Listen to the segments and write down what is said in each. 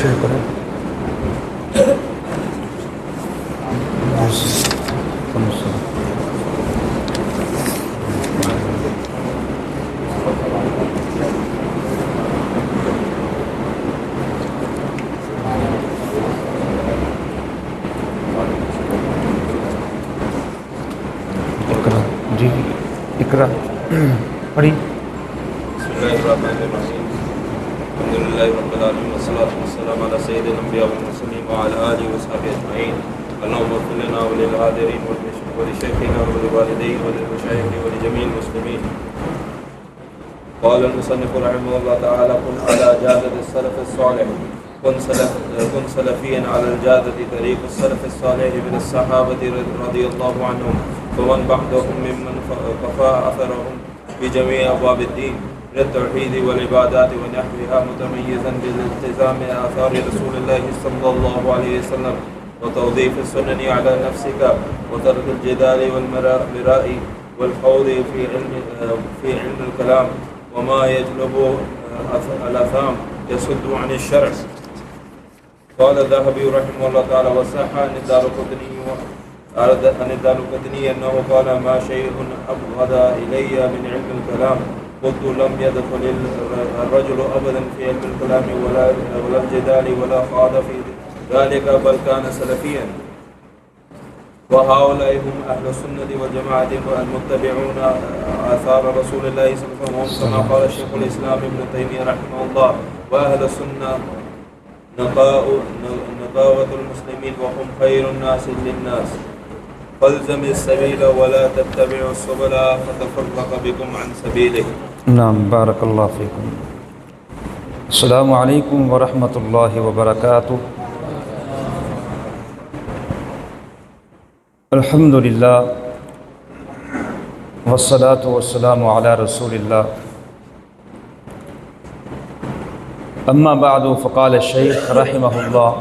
شروع کریں. جی اقرا پڑھی. بسم الله الرحمن الرحيم. الحمد لله رب العالمين والصلاة والسلام على سيد الأنبياء والمرسلين وعلى آله وصحبه أجمعين. اللهم اغفر لنا وللحاضرين ولشيخنا وللوالدين وللمشايخ ولجميع المسلمين. قال المصنف رحمه الله تعالى: كن على جادة السلف الصالح، كن سلفيا على الجادة طريق السلف الصالح من الصحابة رضي الله عنهم ومن بعدهم ممن كفى أثرهم في جميع أبواب الدين من التوحيد والعبادات ونحوها، متميزا بالالتزام آثار رسول الله صلى الله عليه وسلم وتوظيف السنن على نفسك وترك الجدال والمراء والخوض في علم الكلام وما يجلب الأثام يصد عن الشرع. قال الذهبي رحمه الله تعالى: وصح عن الدارقطني أنه قال: ما شيء أبغض إلي من علم الكلام. قلت: لم يدخل الرجل أبدا في علم الكلام ولا الجدال ولا خاض في ذلك، بل كان سلفيا. وهؤلاء هم أهل السنة والجماعة المتبعون آثار رسول الله صلى الله عليه وسلم، كما قال شيخ الإسلام ابن تيمية رحمه الله: وأهل السنة نقاوة المسلمين وهم خير الناس للناس، فالزم السبيل ولا تتبعوا السبل فتفرق بكم عن سبيله. نعم، بارک اللہ فیکم. السلام علیکم ورحمۃ اللہ وبرکاتہ. الحمد للہ والصلاة والسلام علی رسول اللہ. اما بعد، فقال الشیخ رحمہ اللہ: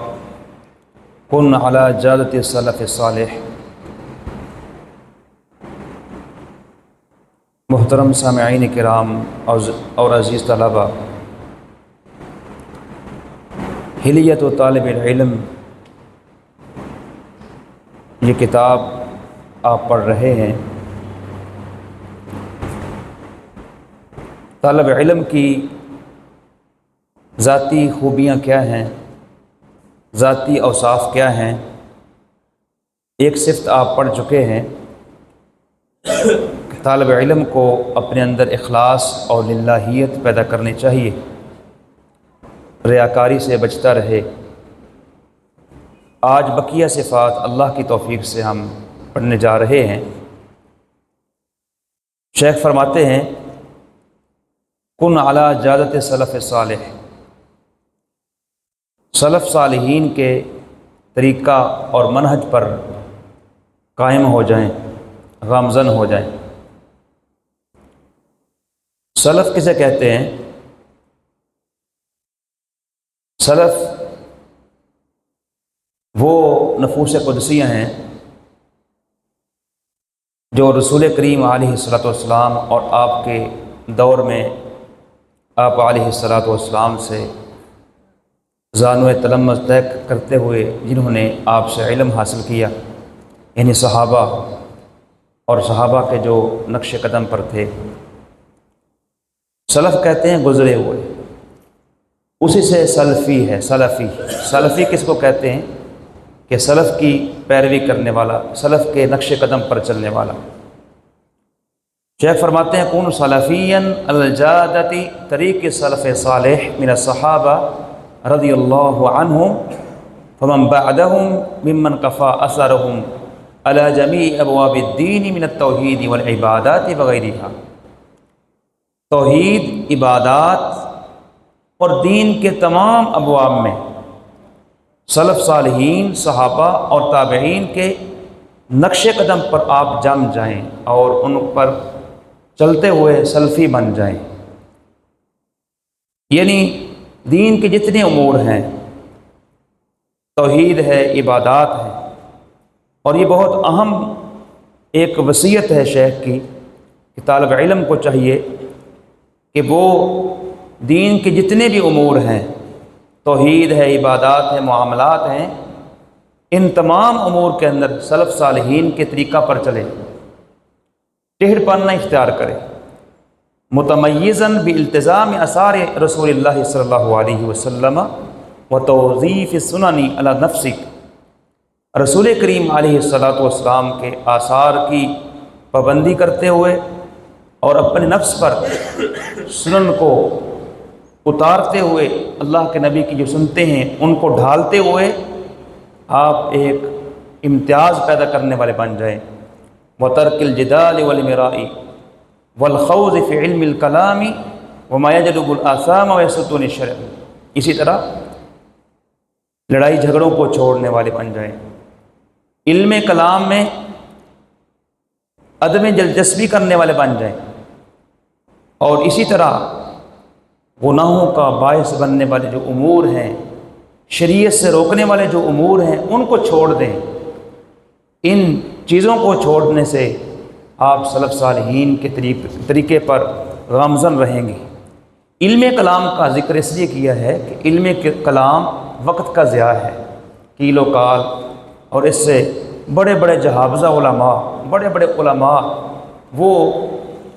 کن علی جادۃ السلف الصالح. محترم سامعین کرام اور عزیز طلبہ، حلیت و طالب العلم یہ کتاب آپ پڑھ رہے ہیں. طالب علم کی ذاتی خوبیاں کیا ہیں، ذاتی اوصاف کیا ہیں، ایک صفت آپ پڑھ چکے ہیں. طالب علم کو اپنے اندر اخلاص اور للہیت پیدا کرنی چاہیے، ریاکاری سے بچتا رہے. آج بقیہ صفات اللہ کی توفیق سے ہم پڑھنے جا رہے ہیں. شیخ فرماتے ہیں: کن علی جادۃ سلف صالح. سلف صالحین کے طریقہ اور منہج پر قائم ہو جائیں، گامزن ہو جائیں. سلف کسے کہتے ہیں؟ سلف وہ نفوس قدسیہ ہیں جو رسول کریم علیہ الصلاۃ والسلام اور آپ کے دور میں آپ علیہ الصلاۃ والسلام سے زانو تلمذ طے کرتے ہوئے جنہوں نے آپ سے علم حاصل کیا، یعنی صحابہ اور صحابہ کے جو نقش قدم پر تھے. سلف کہتے ہیں گزرے ہوئے، اسی سے سلفی ہے. سلفی کس کو کہتے ہیں؟ کہ سلف کی پیروی کرنے والا، سلف کے نقش قدم پر چلنے والا. شیخ فرماتے ہیں: کون سلفین الجادۃ طریق السلف صالح من الصحابہ رضی اللہ عنہم فمن بعدهم ممن قفا اثرهم على جميع ابواب الدین من التوحید والعبادات وغیرها. توحید، عبادات اور دین کے تمام ابواب میں سلف صالحین، صحابہ اور تابعین کے نقش قدم پر آپ جم جائیں اور ان پر چلتے ہوئے سلفی بن جائیں. یعنی دین کے جتنے امور ہیں، توحید ہے، عبادات ہے، اور یہ بہت اہم ایک وصیت ہے شیخ کی کہ طالب علم کو چاہیے کہ وہ دین کے جتنے بھی امور ہیں توحید ہے، عبادات ہیں، معاملات ہیں، ان تمام امور کے اندر سلف صالحین کے طریقہ پر چلے، ٹیڑھ پن نہ اختیار کرے، متمیزاً بالتزام آثار رسول اللہ صلی اللہ علیہ وسلم و توظیف سنن علی نفسک، رسول کریم علیہ الصلاۃ والسلام کے آثار کی پابندی کرتے ہوئے اور اپنے نفس پر سنن کو اتارتے ہوئے، اللہ کے نبی کی جو سنتے ہیں ان کو ڈھالتے ہوئے آپ ایک امتیاز پیدا کرنے والے بن جائیں۔ وَتَرْكِ الْجِدَالِ وَالْمِرَاءِ وَالْخَوْضِ فِي عِلْمِ الْكَلَامِ وَمَا يَجْلُبُ الْآثَامَ وَيَسُدُّ عَنِ الشَّرْعِ، اسی طرح لڑائی جھگڑوں کو چھوڑنے والے بن جائیں، علم کلام میں عدم دلچسپی کرنے والے بن جائیں، اور اسی طرح گناہوں کا باعث بننے والے جو امور ہیں، شریعت سے روکنے والے جو امور ہیں، ان کو چھوڑ دیں۔ ان چیزوں کو چھوڑنے سے آپ سلف صالحین کے طریقے پر گامزن رہیں گے۔ علم کلام کا ذکر اس لیے کیا ہے کہ علم کلام وقت کا ضیاع ہے، کیل و کال، اور اس سے بڑے بڑے جہابزہ علماء، بڑے بڑے علماء وہ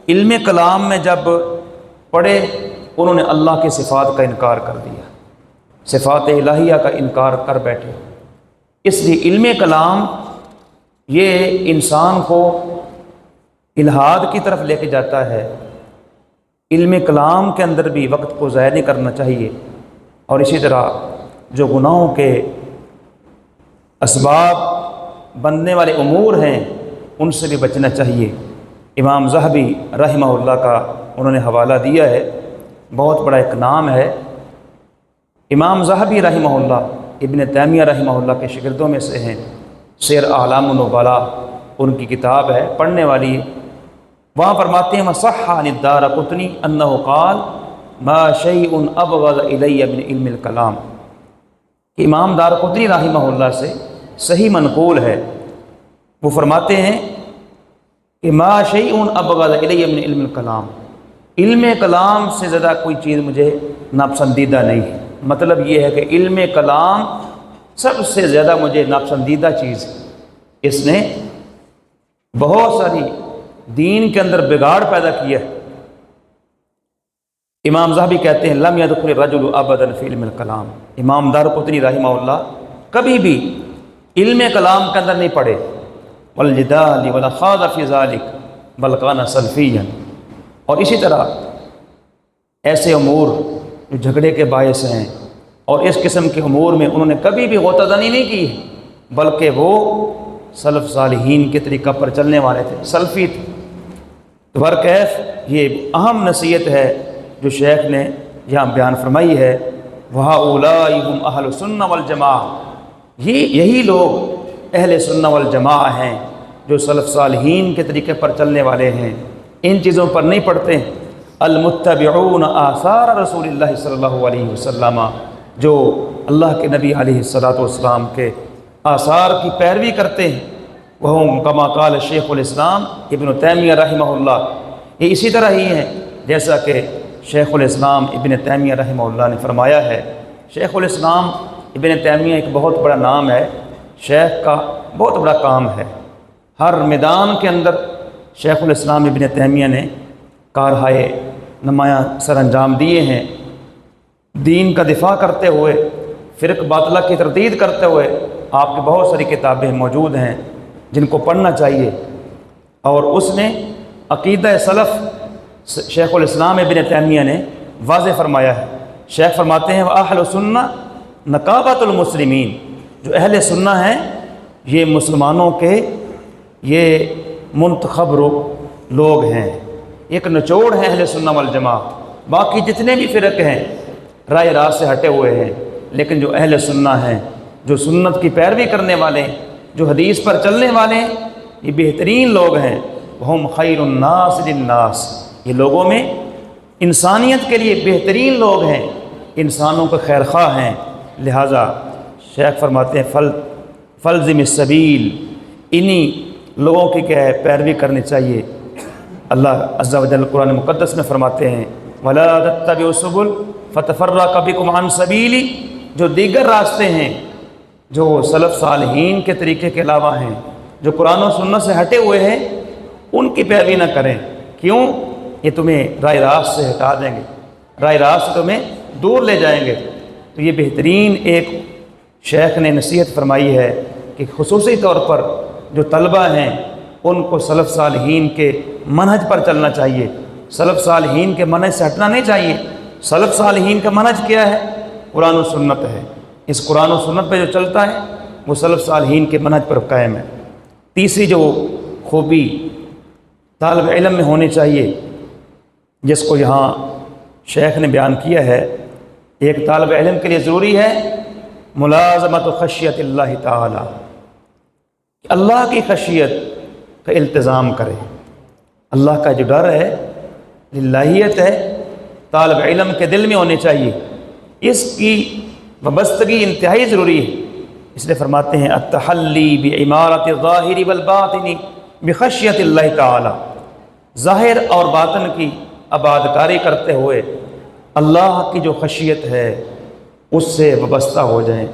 علم کلام میں جب پڑھے انہوں نے اللہ کی صفات کا انکار کر دیا، صفات الہیہ کا انکار کر بیٹھے۔ اس لیے علم کلام یہ انسان کو الحاد کی طرف لے کے جاتا ہے۔ علم کلام کے اندر بھی وقت کو ضائع نہیں کرنا چاہیے، اور اسی طرح جو گناہوں کے اسباب بننے والے امور ہیں ان سے بھی بچنا چاہیے۔ امام ذہبی رحمہ اللہ کا انہوں نے حوالہ دیا ہے، بہت بڑا ایک نام ہے۔ امام ذہبی رحمہ اللہ ابن تیمیہ رحمہ اللہ کے شاگردوں میں سے ہیں، سیر اعلام النبلاء ان کی کتاب ہے، پڑھنے والی ہے۔ وہاں فرماتے ہیں وصح عن الدارقطنی انہ قال ما شیء ابغض الی من علم الکلام، کہ امام دارقطنی رحمہ اللہ سے صحیح منقول ہے، وہ فرماتے ہیں کہ ما شیء ابغض الی من علم الکلام، علم کلام سے زیادہ کوئی چیز مجھے ناپسندیدہ نہیں ہے۔ مطلب یہ ہے کہ علم کلام سب سے زیادہ مجھے ناپسندیدہ چیز ہے، اس نے بہت ساری دین کے اندر بگاڑ پیدا کیا ہے۔ امام ذہبی کہتے ہیں لم يدخل الرجل ابدا فی علم الکلام، امام دارقطنی رحمہ اللہ کبھی بھی علم کلام کے اندر نہیں پڑھے، والجدال ولا خاض فی ذلک بل کان سلفیا، اور اسی طرح ایسے امور جو جھگڑے کے باعث ہیں اور اس قسم کے امور میں انہوں نے کبھی بھی غوطہ دانی نہیں کی، بلکہ وہ سلف صالحین کے طریقہ پر چلنے والے تھے، سلفی تھے۔ تو برکیف یہ اہم نصیحت ہے جو شیخ نے یہاں بیان فرمائی ہے، وَهَؤُلَاءِ هُمْ أَهْلُ السُنَّةِ وَالْجَمَاعَةِ، یہی لوگ اہل سنہ والجماع ہیں جو سلف صالحین کے طریقے پر چلنے والے ہیں، ان چیزوں پر نہیں پڑھتے۔ المتبعون آثار رسول اللہ صلی اللہ علیہ وسلم، جو اللہ کے نبی علیہ الصلاۃ والسلام کے آثار کی پیروی کرتے ہیں، وہ کما قال شیخ الاسلام ابن تیمیہ رحمہ اللہ، یہ اسی طرح ہی ہیں جیسا کہ شیخ الاسلام ابن تیمیہ رحمہ اللہ نے فرمایا ہے۔ شیخ الاسلام ابن تیمیہ ایک بہت بڑا نام ہے، شیخ کا بہت بڑا کام ہے، ہر میدان کے اندر شیخ الاسلام ابن تیمیہ نے کارہائے نمایاں سر انجام دیے ہیں، دین کا دفاع کرتے ہوئے، فرق باطلہ کی تردید کرتے ہوئے۔ آپ کی بہت ساری کتابیں موجود ہیں جن کو پڑھنا چاہیے، اور اس نے عقیدہ سلف شیخ الاسلام ابن تیمیہ نے واضح فرمایا ہے۔ شیخ فرماتے ہیں وَأَهْلُ السُنَّةِ نقابۃ المسلمین، جو اہل سنہ ہیں یہ مسلمانوں کے یہ منتخب لوگ ہیں، ایک نچوڑ ہے اہل سنہ والجماع۔ باقی جتنے بھی فرق ہیں رائے راست سے ہٹے ہوئے ہیں، لیکن جو اہل سنہ ہیں، جو سنت کی پیروی کرنے والے ہیں، جو حدیث پر چلنے والے ہیں، یہ بہترین لوگ ہیں۔ ہم خیر الناس للناس، یہ لوگوں میں انسانیت کے لیے بہترین لوگ ہیں، انسانوں کے خیر خواہ ہیں۔ لہٰذا شیخ فرماتے ہیں فلزم السبیل، انہی لوگوں کی کیا ہے پیروی کرنی چاہیے۔ اللہ عز و جل قرآن مقدس میں فرماتے ہیں وَلَا تَتَّبِعُوا السُّبُلَ فَتَفَرَّقَ بِكُمْ عَنْ سَبِيلِهِ جو دیگر راستے ہیں جو سلف صالحین کے طریقے کے علاوہ ہیں، جو قرآن و سنت سے ہٹے ہوئے ہیں، ان کی پیروی نہ کریں۔ کیوں؟ یہ تمہیں راہ راست سے ہٹا دیں گے، راہ راست سے تمہیں دور لے جائیں گے۔ تو یہ بہترین ایک شیخ نے نصیحت فرمائی ہے کہ خصوصی طور پر جو طلبہ ہیں ان کو سلف صالحین کے منہج پر چلنا چاہیے، سلف صالحین کے منہج سے ہٹنا نہیں چاہیے۔ سلف صالحین کا منہج کیا ہے؟ قرآن و سنت ہے۔ اس قرآن و سنت پہ جو چلتا ہے وہ سلف صالحین کے منہج پر قائم ہے۔ تیسری جو خوبی طالب علم میں ہونی چاہیے، جس کو یہاں شیخ نے بیان کیا ہے، ایک طالب علم کے لیے ضروری ہے ملازمت خشیت اللہ تعالی، کہ اللہ کی خشیت کا التزام کرے۔ اللہ کا جو ڈر ہے، للہیت ہے، طالب علم کے دل میں ہونی چاہیے۔ اس کی وابستگی انتہائی ضروری ہے۔ اس لیے فرماتے ہیں التحلی بعمارت الظاہر والباطن بخشیت اللہ تعالی، ظاہر اور باطن کی عبادکاری کرتے ہوئے اللہ کی جو خشیت ہے اس سے وابستہ ہو جائیں،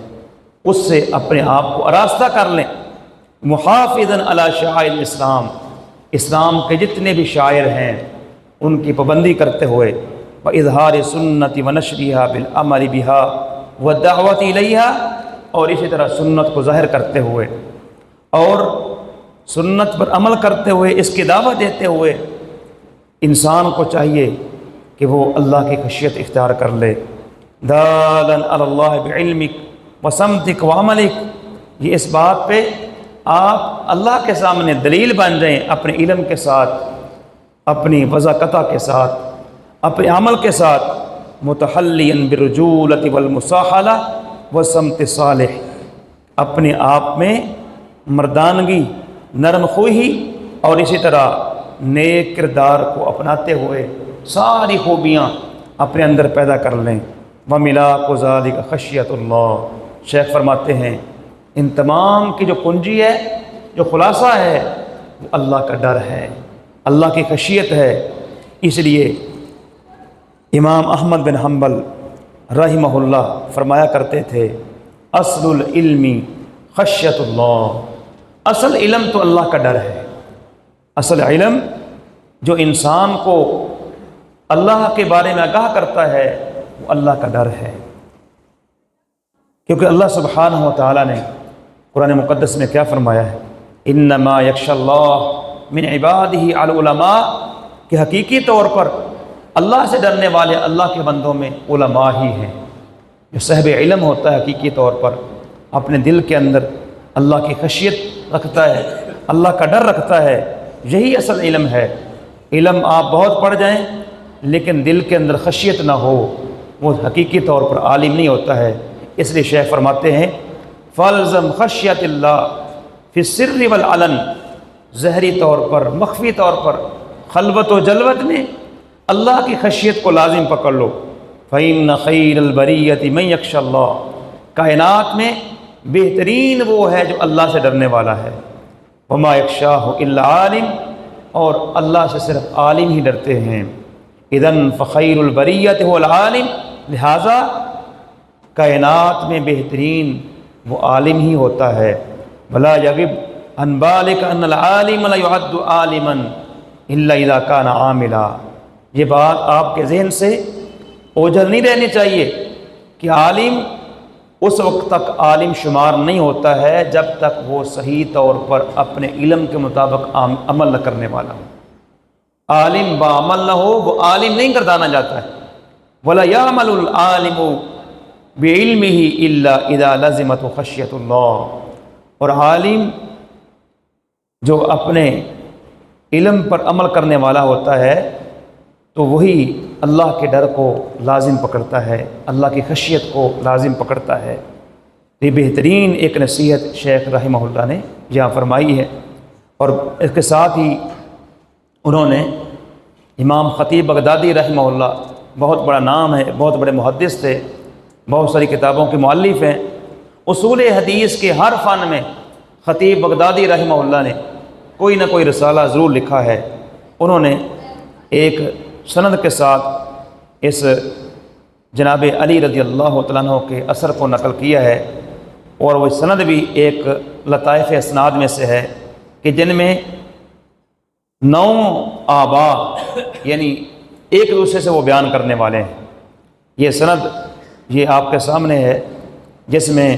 اس سے اپنے آپ کو آراستہ کر لیں۔ محافظاً علی شعائر الاسلام، اسلام کے جتنے بھی شاعر ہیں ان کی پابندی کرتے ہوئے، وَإِظْهَارِ سُنَّةِ وَنَشْرِهَا بِالْعَمَلِ بِهَا وَالدَّعْوَةِ إِلَيْهَا، اور اسی طرح سنت کو ظاہر کرتے ہوئے اور سنت پر عمل کرتے ہوئے، اس کی دعوت دیتے ہوئے انسان کو چاہیے کہ وہ اللہ کی خشیت اختیار کر لے۔ دَالًا عَلَى اللَّهِ بِعِلْمِكَ وَسَمْتِكَ وَعَمَلِكَ، یہ اس بات پہ آپ اللہ کے سامنے دلیل بن جائیں، اپنے علم کے ساتھ، اپنی وضاقتہ کے ساتھ، اپنے عمل کے ساتھ، متحلیاً بالرجولۃ والمساحلہ وسمت صالح، اپنے آپ میں مردانگی، نرم خوئی اور اسی طرح نیک کردار کو اپناتے ہوئے ساری خوبیاں اپنے اندر پیدا کر لیں۔ وَمِلَاكُ ذَلِكَ خَشْيَةُ اللَّهِ، شیخ فرماتے ہیں ان تمام کی جو کنجی ہے، جو خلاصہ ہے، وہ اللہ کا ڈر ہے، اللہ کی خشیت ہے۔ اس لیے امام احمد بن حنبل رحمہ اللہ فرمایا کرتے تھے اصل العلم خشیت اللہ، اصل علم تو اللہ کا ڈر ہے۔ اصل علم جو انسان کو اللہ کے بارے میں آگاہ کرتا ہے وہ اللہ کا ڈر ہے، کیونکہ اللہ سبحانہ و تعالیٰ نے قرآن مقدس میں کیا فرمایا ہے؟ انما یخشی اللہ من عبادہ العلماء، کہ حقیقی طور پر اللہ سے ڈرنے والے اللہ کے بندوں میں علماء ہی ہیں۔ جو صاحب علم ہوتا ہے حقیقی طور پر اپنے دل کے اندر اللہ کی خشیت رکھتا ہے، اللہ کا ڈر رکھتا ہے، یہی اصل علم ہے۔ علم آپ بہت پڑھ جائیں لیکن دل کے اندر خشیت نہ ہو، وہ حقیقی طور پر عالم نہیں ہوتا ہے۔ اس لیے شیخ فرماتے ہیں فالزم خشیت اللہ فی السر والعلن، ظاہری طور پر، مخفی طور پر، خلوت و جلوت میں اللہ کی خشیت کو لازم پکڑ لو۔ فإن خیر البریۃ من یخشی اللہ، کائنات میں بہترین وہ ہے جو اللہ سے ڈرنے والا ہے۔ وما یخشاہ الا عالم، اور اللہ سے صرف عالم ہی ڈرتے ہیں۔ اذن فخیر البریۃ هو العالم، لہذا کائنات میں بہترین وہ عالم ہی ہوتا ہے۔ ولا یغب عن بالک ان العالم لا يعد عالما الا اذا كان عاملا، یہ بات آپ کے ذہن سے اوجھل نہیں رہنی چاہیے کہ عالم اس وقت تک عالم شمار نہیں ہوتا ہے جب تک وہ صحیح طور پر اپنے علم کے مطابق عمل نہ کرنے والا ہو۔ عالم با عمل نہ ہو وہ عالم نہیں گردانا جاتا ہے۔ ولا يعمل العالم بعلمه الا اذا لزمت خشیت اللہ، اور عالم جو اپنے علم پر عمل کرنے والا ہوتا ہے تو وہی اللہ کے ڈر کو لازم پکڑتا ہے، اللہ کی خشیت کو لازم پکڑتا ہے۔ یہ بہترین ایک نصیحت شیخ رحمہ اللہ نے یہاں فرمائی ہے۔ اور اس کے ساتھ ہی انہوں نے امام خطیب بغدادی رحمہ اللہ، بہت بڑا نام ہے، بہت بڑے محدث تھے، بہت ساری کتابوں کے مؤلف ہیں۔ اصول حدیث کے ہر فن میں خطیب بغدادی رحمہ اللہ نے کوئی نہ کوئی رسالہ ضرور لکھا ہے۔ انہوں نے ایک سند کے ساتھ اس جناب علی رضی اللہ تعالیٰ عنہ کے اثر کو نقل کیا ہے، اور وہ سند بھی ایک لطائف اسناد میں سے ہے کہ جن میں 9 آبا یعنی ایک دوسرے سے وہ بیان کرنے والے ہیں۔ یہ سند یہ آپ کے سامنے ہے، جس میں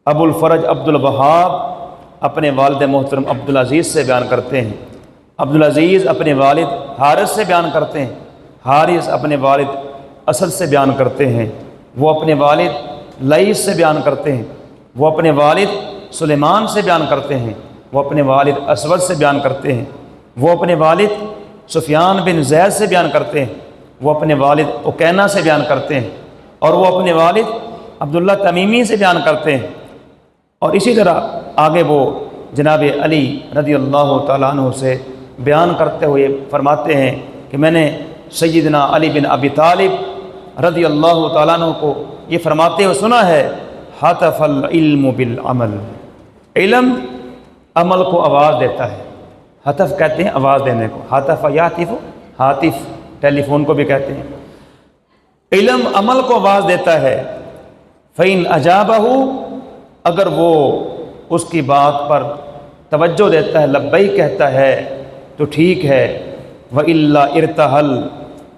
ابو الفرج عبد الوہاب اپنے والد محترم عبدالعزیز سے بیان کرتے ہیں، عبدالعزیز اپنے والد حارث سے بیان کرتے ہیں، حارث اپنے والد اسد سے بیان کرتے ہیں، وہ اپنے والد لیث سے بیان کرتے ہیں، وہ اپنے والد سلیمان سے بیان کرتے ہیں، وہ اپنے والد اسود سے بیان کرتے ہیں، وہ اپنے والد سفیان بن زید سے بیان کرتے ہیں، وہ اپنے والد عکینہ سے بیان کرتے ہیں، اور وہ اپنے والد عبداللہ تمیمی سے بیان کرتے ہیں۔ اور اسی طرح آگے وہ جناب علی رضی اللہ تعالیٰ عنہ سے بیان کرتے ہوئے فرماتے ہیں کہ میں نے سیدنا علی بن ابی طالب رضی اللہ تعالیٰ عنہ کو یہ فرماتے ہوئے سنا ہے، حتف العلم بالعمل، علم عمل کو آواز دیتا ہے۔ حتف کہتے ہیں آواز دینے کو، حتف یاتف، ہاتف ٹیلی فون کو بھی کہتے ہیں۔ علم عمل کو آواز دیتا ہے۔ فَإِنْ أَجَابَهُ، اگر وہ اس کی بات پر توجہ دیتا ہے، لبیک کہتا ہے تو ٹھیک ہے، وَإِلَّا اِرْتَحَلَ،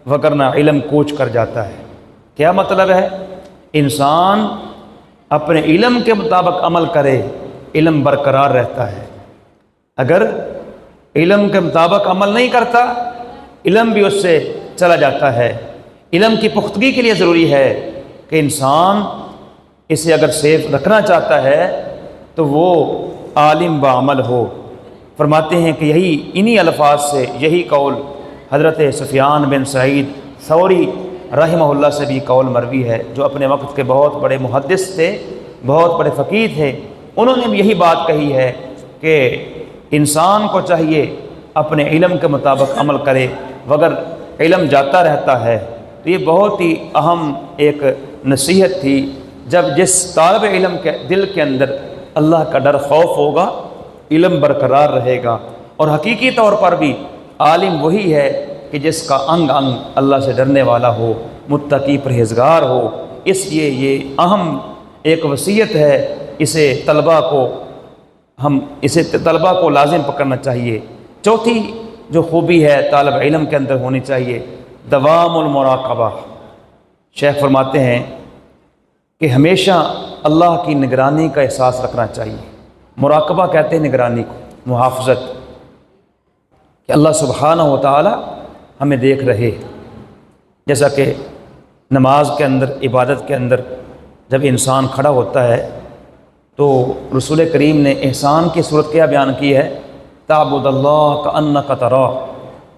وگرنہ علم کوچ کر جاتا ہے۔ کیا مطلب ہے؟ انسان اپنے علم کے مطابق عمل کرے، علم برقرار رہتا ہے۔ اگر علم کے مطابق عمل نہیں کرتا، علم بھی اس سے چلا جاتا ہے۔ علم کی پختگی کے لیے ضروری ہے کہ انسان اسے اگر سیف رکھنا چاہتا ہے تو وہ عالم بعمل ہو۔ فرماتے ہیں کہ انہی الفاظ سے یہی قول حضرت سفیان بن سعید ثوری رحمہ اللہ سے بھی قول مروی ہے، جو اپنے وقت کے بہت بڑے محدث تھے، بہت بڑے فقیہ تھے۔ انہوں نے بھی یہی بات کہی ہے کہ انسان کو چاہیے اپنے علم کے مطابق عمل کرے، وگر علم جاتا رہتا ہے۔ تو یہ بہت ہی اہم ایک نصیحت تھی۔ جب جس طالب علم کے دل کے اندر اللہ کا ڈر خوف ہوگا، علم برقرار رہے گا۔ اور حقیقی طور پر بھی عالم وہی ہے کہ جس کا انگ انگ اللہ سے ڈرنے والا ہو، متقی پرہیزگار ہو۔ اس لیے یہ اہم ایک وصیت ہے، اسے طلبہ کو لازم پکڑنا چاہیے۔ چوتھی جو خوبی ہے طالب علم کے اندر ہونی چاہیے، دوام المراقبہ۔ شیخ فرماتے ہیں کہ ہمیشہ اللہ کی نگرانی کا احساس رکھنا چاہیے۔ مراقبہ کہتے ہیں نگرانی کو، محافظت، کہ اللہ سبحانہ و تعالی ہمیں دیکھ رہے۔ جیسا کہ نماز کے اندر، عبادت کے اندر جب انسان کھڑا ہوتا ہے تو رسول کریم نے احسان کی صورت کیا بیان کی ہے، تعبد اللہ کأنک تراہ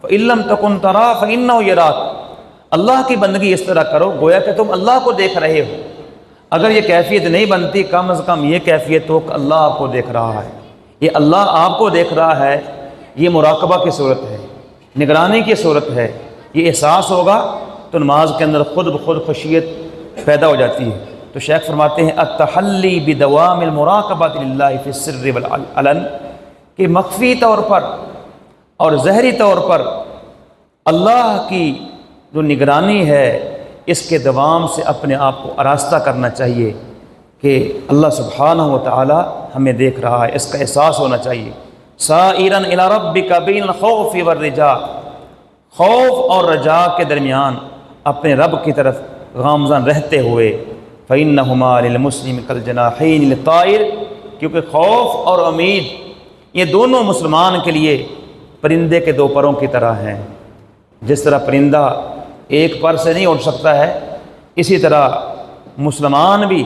فإن لم تکن تراہ فإنہ یراک۔ اللہ کی بندگی اس طرح کرو گویا کہ تم اللہ کو دیکھ رہے ہو۔ اگر یہ کیفیت نہیں بنتی، کم از کم یہ کیفیت ہو کہ اللہ آپ کو دیکھ رہا ہے۔ یہ اللہ آپ کو دیکھ رہا ہے، یہ مراقبہ کی صورت ہے، نگرانی کی صورت ہے۔ یہ احساس ہوگا تو نماز کے اندر خود بخود خشیت پیدا ہو جاتی ہے۔ تو شیخ فرماتے ہیں التحلی بدوام المراقبۃ للہ فی السر والعلن، کہ مخفی طور پر اور ظاہری طور پر اللہ کی جو نگرانی ہے، اس کے دوام سے اپنے آپ کو آراستہ کرنا چاہیے کہ اللہ سبحانہ و تعالی ہمیں دیکھ رہا ہے، اس کا احساس ہونا چاہیے۔ سائراً الی ربک بین الخوف والرجاء، خوف اور رجاء کے درمیان اپنے رب کی طرف گامزن رہتے ہوئے، فإنہما للمسلم کالجناحین للطائر، کیونکہ خوف اور امید یہ دونوں مسلمان کے لیے پرندے کے 2 پروں کی طرح ہیں۔ جس طرح پرندہ ایک پر سے نہیں اڑ سکتا ہے، اسی طرح مسلمان بھی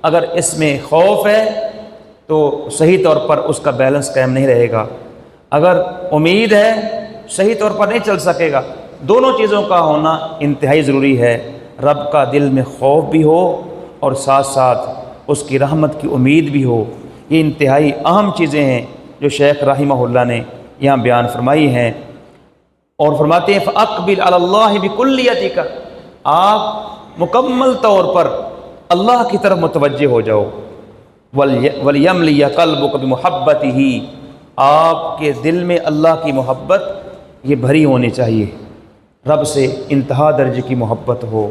اگر اس میں خوف ہے تو صحیح طور پر اس کا بیلنس قائم نہیں رہے گا، اگر امید ہے صحیح طور پر نہیں چل سکے گا۔ دونوں چیزوں کا ہونا انتہائی ضروری ہے، رب کا دل میں خوف بھی ہو اور ساتھ ساتھ اس کی رحمت کی امید بھی ہو۔ یہ انتہائی اہم چیزیں ہیں جو شیخ رحمہ اللہ نے یہاں بیان فرمائی ہیں۔ اور فرماتے ہیں فَأَقْبِلْ عَلَى اللَّهِ بِكُلِّيَتِكَ، آپ مکمل طور پر اللہ کی طرف متوجہ ہو جاؤ۔ وَلْيَمْلِيَ قَلْبُكَ بِمُحَبَّتِهِ، آپ کے دل میں اللہ کی محبت یہ بھری ہونی چاہیے، رب سے انتہا درجے کی محبت ہو،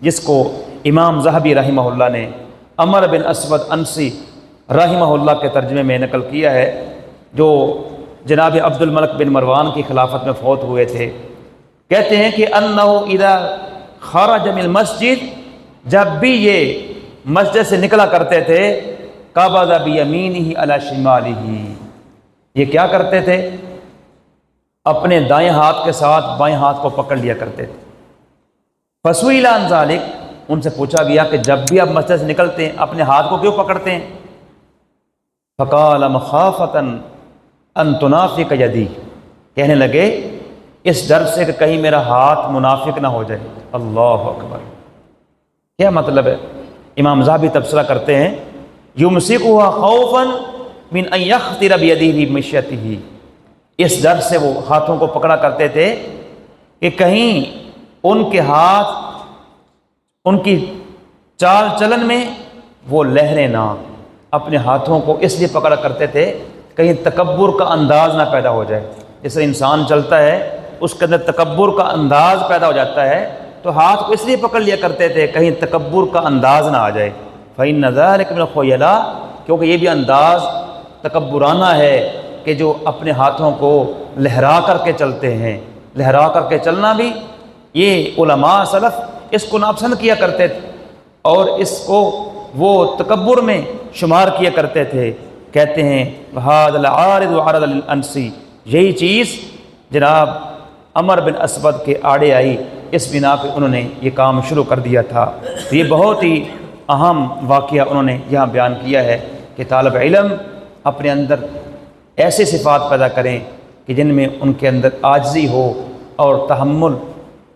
جس کو امام ذہبی رحمہ اللہ نے عمر بن اسود انسی رحمہ اللہ کے ترجمے میں نقل کیا ہے، جو جناب عبد الملک بن مروان کی خلافت میں فوت ہوئے تھے۔ کہتے ہیں کہ انہ اذا خرج من المسجد، جب بھی یہ مسجد سے نکلا کرتے تھے، قبض بیمینہ علی شمالہ، یہ کیا کرتے تھے؟ اپنے دائیں ہاتھ کے ساتھ بائیں ہاتھ کو پکڑ لیا کرتے تھے۔ فسئل عن ذلک، ان سے پوچھا گیا کہ جب بھی آپ مسجد سے نکلتے ہیں اپنے ہاتھ کو کیوں پکڑتے ہیں؟ فقال مخافتا ان تنافق یدی، کہنے لگے اس ڈر سے کہ کہیں میرا ہاتھ منافق نہ ہو جائے۔ اللہ اکبر، کیا مطلب ہے؟ امام ذہبی تبصرہ کرتے ہیں یمسکها خوفا من ان یخطر بیدہ فی مشیتہ، اس ڈر سے وہ ہاتھوں کو پکڑا کرتے تھے کہ کہیں ان کے ہاتھ ان کی چال چلن میں وہ لہریں نہ، اپنے ہاتھوں کو اس لیے پکڑا کرتے تھے کہیں تکبر کا انداز نہ پیدا ہو جائے۔ جیسے انسان چلتا ہے اس کے اندر تکبر کا انداز پیدا ہو جاتا ہے، تو ہاتھ کو اس لیے پکڑ لیا کرتے تھے کہیں تکبر کا انداز نہ آ جائے۔ فإن ذلک من الخیلاء، کیونکہ یہ بھی انداز تکبرانہ ہے کہ جو اپنے ہاتھوں کو لہرا کر کے چلتے ہیں۔ لہرا کر کے چلنا بھی یہ علماء سلف اس کو ناپسند کیا کرتے تھے اور اس کو وہ تکبر میں شمار کیا کرتے تھے۔ کہتے ہیں ھذا العارض عرض للانسی، یہی چیز جناب عمر بن اسود کے آڑے آئی، اس بنا پہ انہوں نے یہ کام شروع کر دیا تھا۔ تو یہ بہت ہی اہم واقعہ انہوں نے یہاں بیان کیا ہے کہ طالب علم اپنے اندر ایسے صفات پیدا کریں کہ جن میں ان کے اندر عاجزی ہو اور تحمل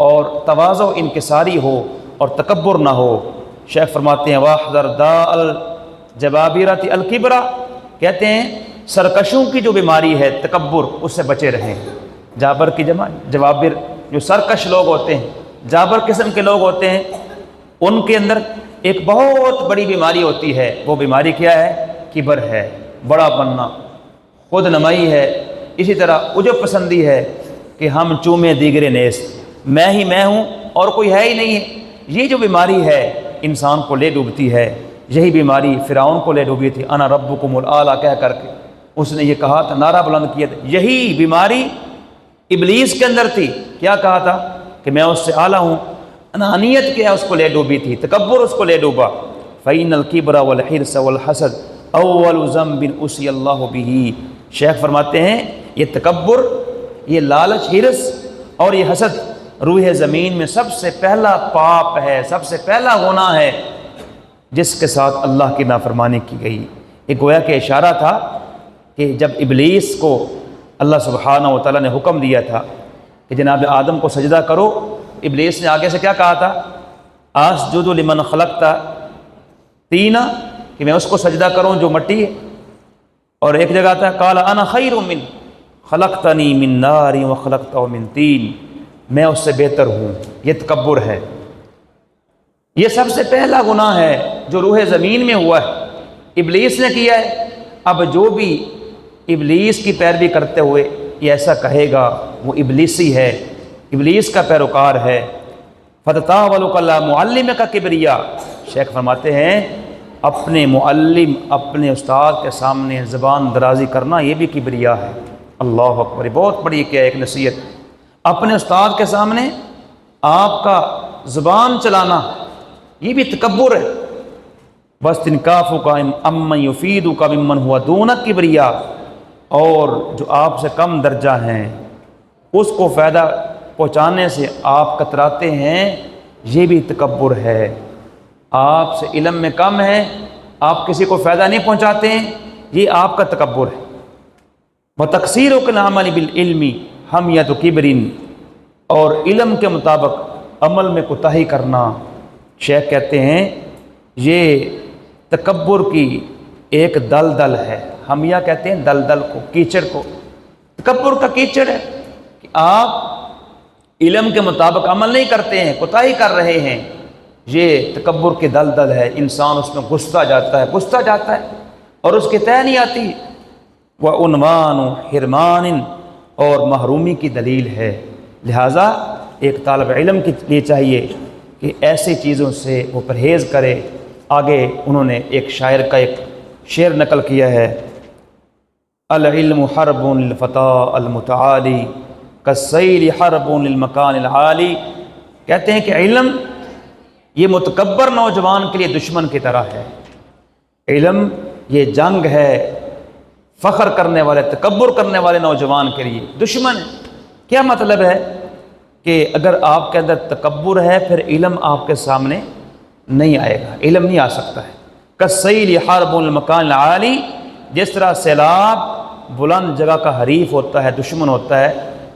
اور تواضع انکساری ہو اور تکبر نہ ہو۔ شیخ فرماتے ہیں واحذر داء الجبابرۃ الکبر، کہتے ہیں سرکشوں کی جو بیماری ہے تکبر، اس سے بچے رہیں۔ جابر کی جمع جوابر، جو سرکش لوگ ہوتے ہیں، جابر قسم کے لوگ ہوتے ہیں، ان کے اندر ایک بہت بڑی بیماری ہوتی ہے۔ وہ بیماری کیا ہے؟ کبر ہے، بڑا بننا، خود نمائی ہے، اسی طرح عجب پسندی ہے کہ ہم چومے دیگر نیس، میں ہی میں ہوں اور کوئی ہے ہی نہیں ہے۔ یہ جو بیماری ہے انسان کو لے ڈوبتی ہے۔ یہی بیماری فرعون کو لے ڈوبی تھی، انا ربکم الاعلی کہہ کر کے اس نے یہ کہا تھا، نعرہ بلند کیا تھا۔ یہی بیماری ابلیس کے اندر تھی، کیا کہا تھا کہ میں اس سے اعلیٰ ہوں۔ انانیت کیا اس کو لے ڈوبی تھی، تکبر اس کو لے ڈوبا۔ فإن الکبر والحرص والحسد اول ذنب اسی اللہ بہ، شیخ فرماتے ہیں یہ تکبر، یہ لالچ، حرص اور یہ حسد روح زمین میں سب سے پہلا پاپ ہے، سب سے پہلا گناہ ہے جس کے ساتھ اللہ کی نافرمانی کی گئی۔ ایک گویا کہ اشارہ تھا کہ جب ابلیس کو اللہ سبحانہ و تعالیٰ نے حکم دیا تھا کہ جناب آدم کو سجدہ کرو، ابلیس نے آگے سے کیا کہا تھا؟ اسجد لمن خلقت طینا، کہ میں اس کو سجدہ کروں جو مٹی ہے۔ اور ایک جگہ آتا ہے قال انا خیر من خلقتنی من نار وخلقتہ من طین، میں اس سے بہتر ہوں۔ یہ تکبر ہے، یہ سب سے پہلا گناہ ہے جو روح زمین میں ہوا ہے، ابلیس نے کیا ہے۔ اب جو بھی ابلیس کی پیروی کرتے ہوئے یہ ایسا کہے گا وہ ابلیسی ہے، ابلیس کا پیروکار ہے۔ فتطاولک اللہ معلم کا کبریا، شیخ فرماتے ہیں اپنے معلم، اپنے استاد کے سامنے زبان درازی کرنا یہ بھی کبریا ہے۔ اللہ اکبر، بہت بڑی کیا ایک نصیحت، اپنے استاد کے سامنے آپ کا زبان چلانا یہ بھی تکبر ہے۔ وَاسْتِنْكَافُكَ عَمَّنْ يُفِيدُكَ مِمَّنْ هُوَ دُونَكَ کبریا، اور جو آپ سے کم درجہ ہیں اس کو فائدہ پہنچانے سے آپ کتراتے ہیں، یہ بھی تکبر ہے۔ آپ سے علم میں کم ہے، آپ کسی کو فائدہ نہیں پہنچاتے ہیں، یہ آپ کا تکبر ہے۔ وَتَقْصِيرُكَ الْعَمَلِ بِالْعِلْمِ حَمْيَةُ كِبْرٍ، اور علم کے مطابق عمل میں کوتاہی کرنا، شیخ کہتے ہیں یہ تکبر کی ایک دلدل ہے۔ حمیہ کہتے ہیں دلدل کو، کیچڑ کو، تکبر کا کیچڑ ہے کہ آپ علم کے مطابق عمل نہیں کرتے ہیں، کوتاہی کر رہے ہیں، یہ تکبر کی دلدل ہے۔ انسان اس میں گھستا جاتا ہے اور اس کی طے نہیں آتی۔ وعنوان حرمان، اور محرومی کی دلیل ہے۔ لہٰذا ایک طالب علم کے لیے چاہیے کہ ایسی چیزوں سے وہ پرہیز کرے۔ آگے انہوں نے ایک شاعر کا ایک شعر نقل کیا ہے، العلم حرب للفتى المتعالی کالسیل حرب للمکان العالی۔ کہتے ہیں کہ علم یہ متکبر نوجوان کے لیے دشمن کی طرح ہے۔ علم یہ جنگ ہے فخر کرنے والے، تکبر کرنے والے نوجوان کے لیے دشمن ہے۔ کیا مطلب ہے کہ اگر آپ کے اندر تکبر ہے پھر علم آپ کے سامنے نہیں آئے گا، علم نہیں آ سکتا ہے۔ کالسیل حرب المکان العالی، جس طرح سیلاب بلند جگہ کا حریف ہوتا ہے، دشمن ہوتا ہے،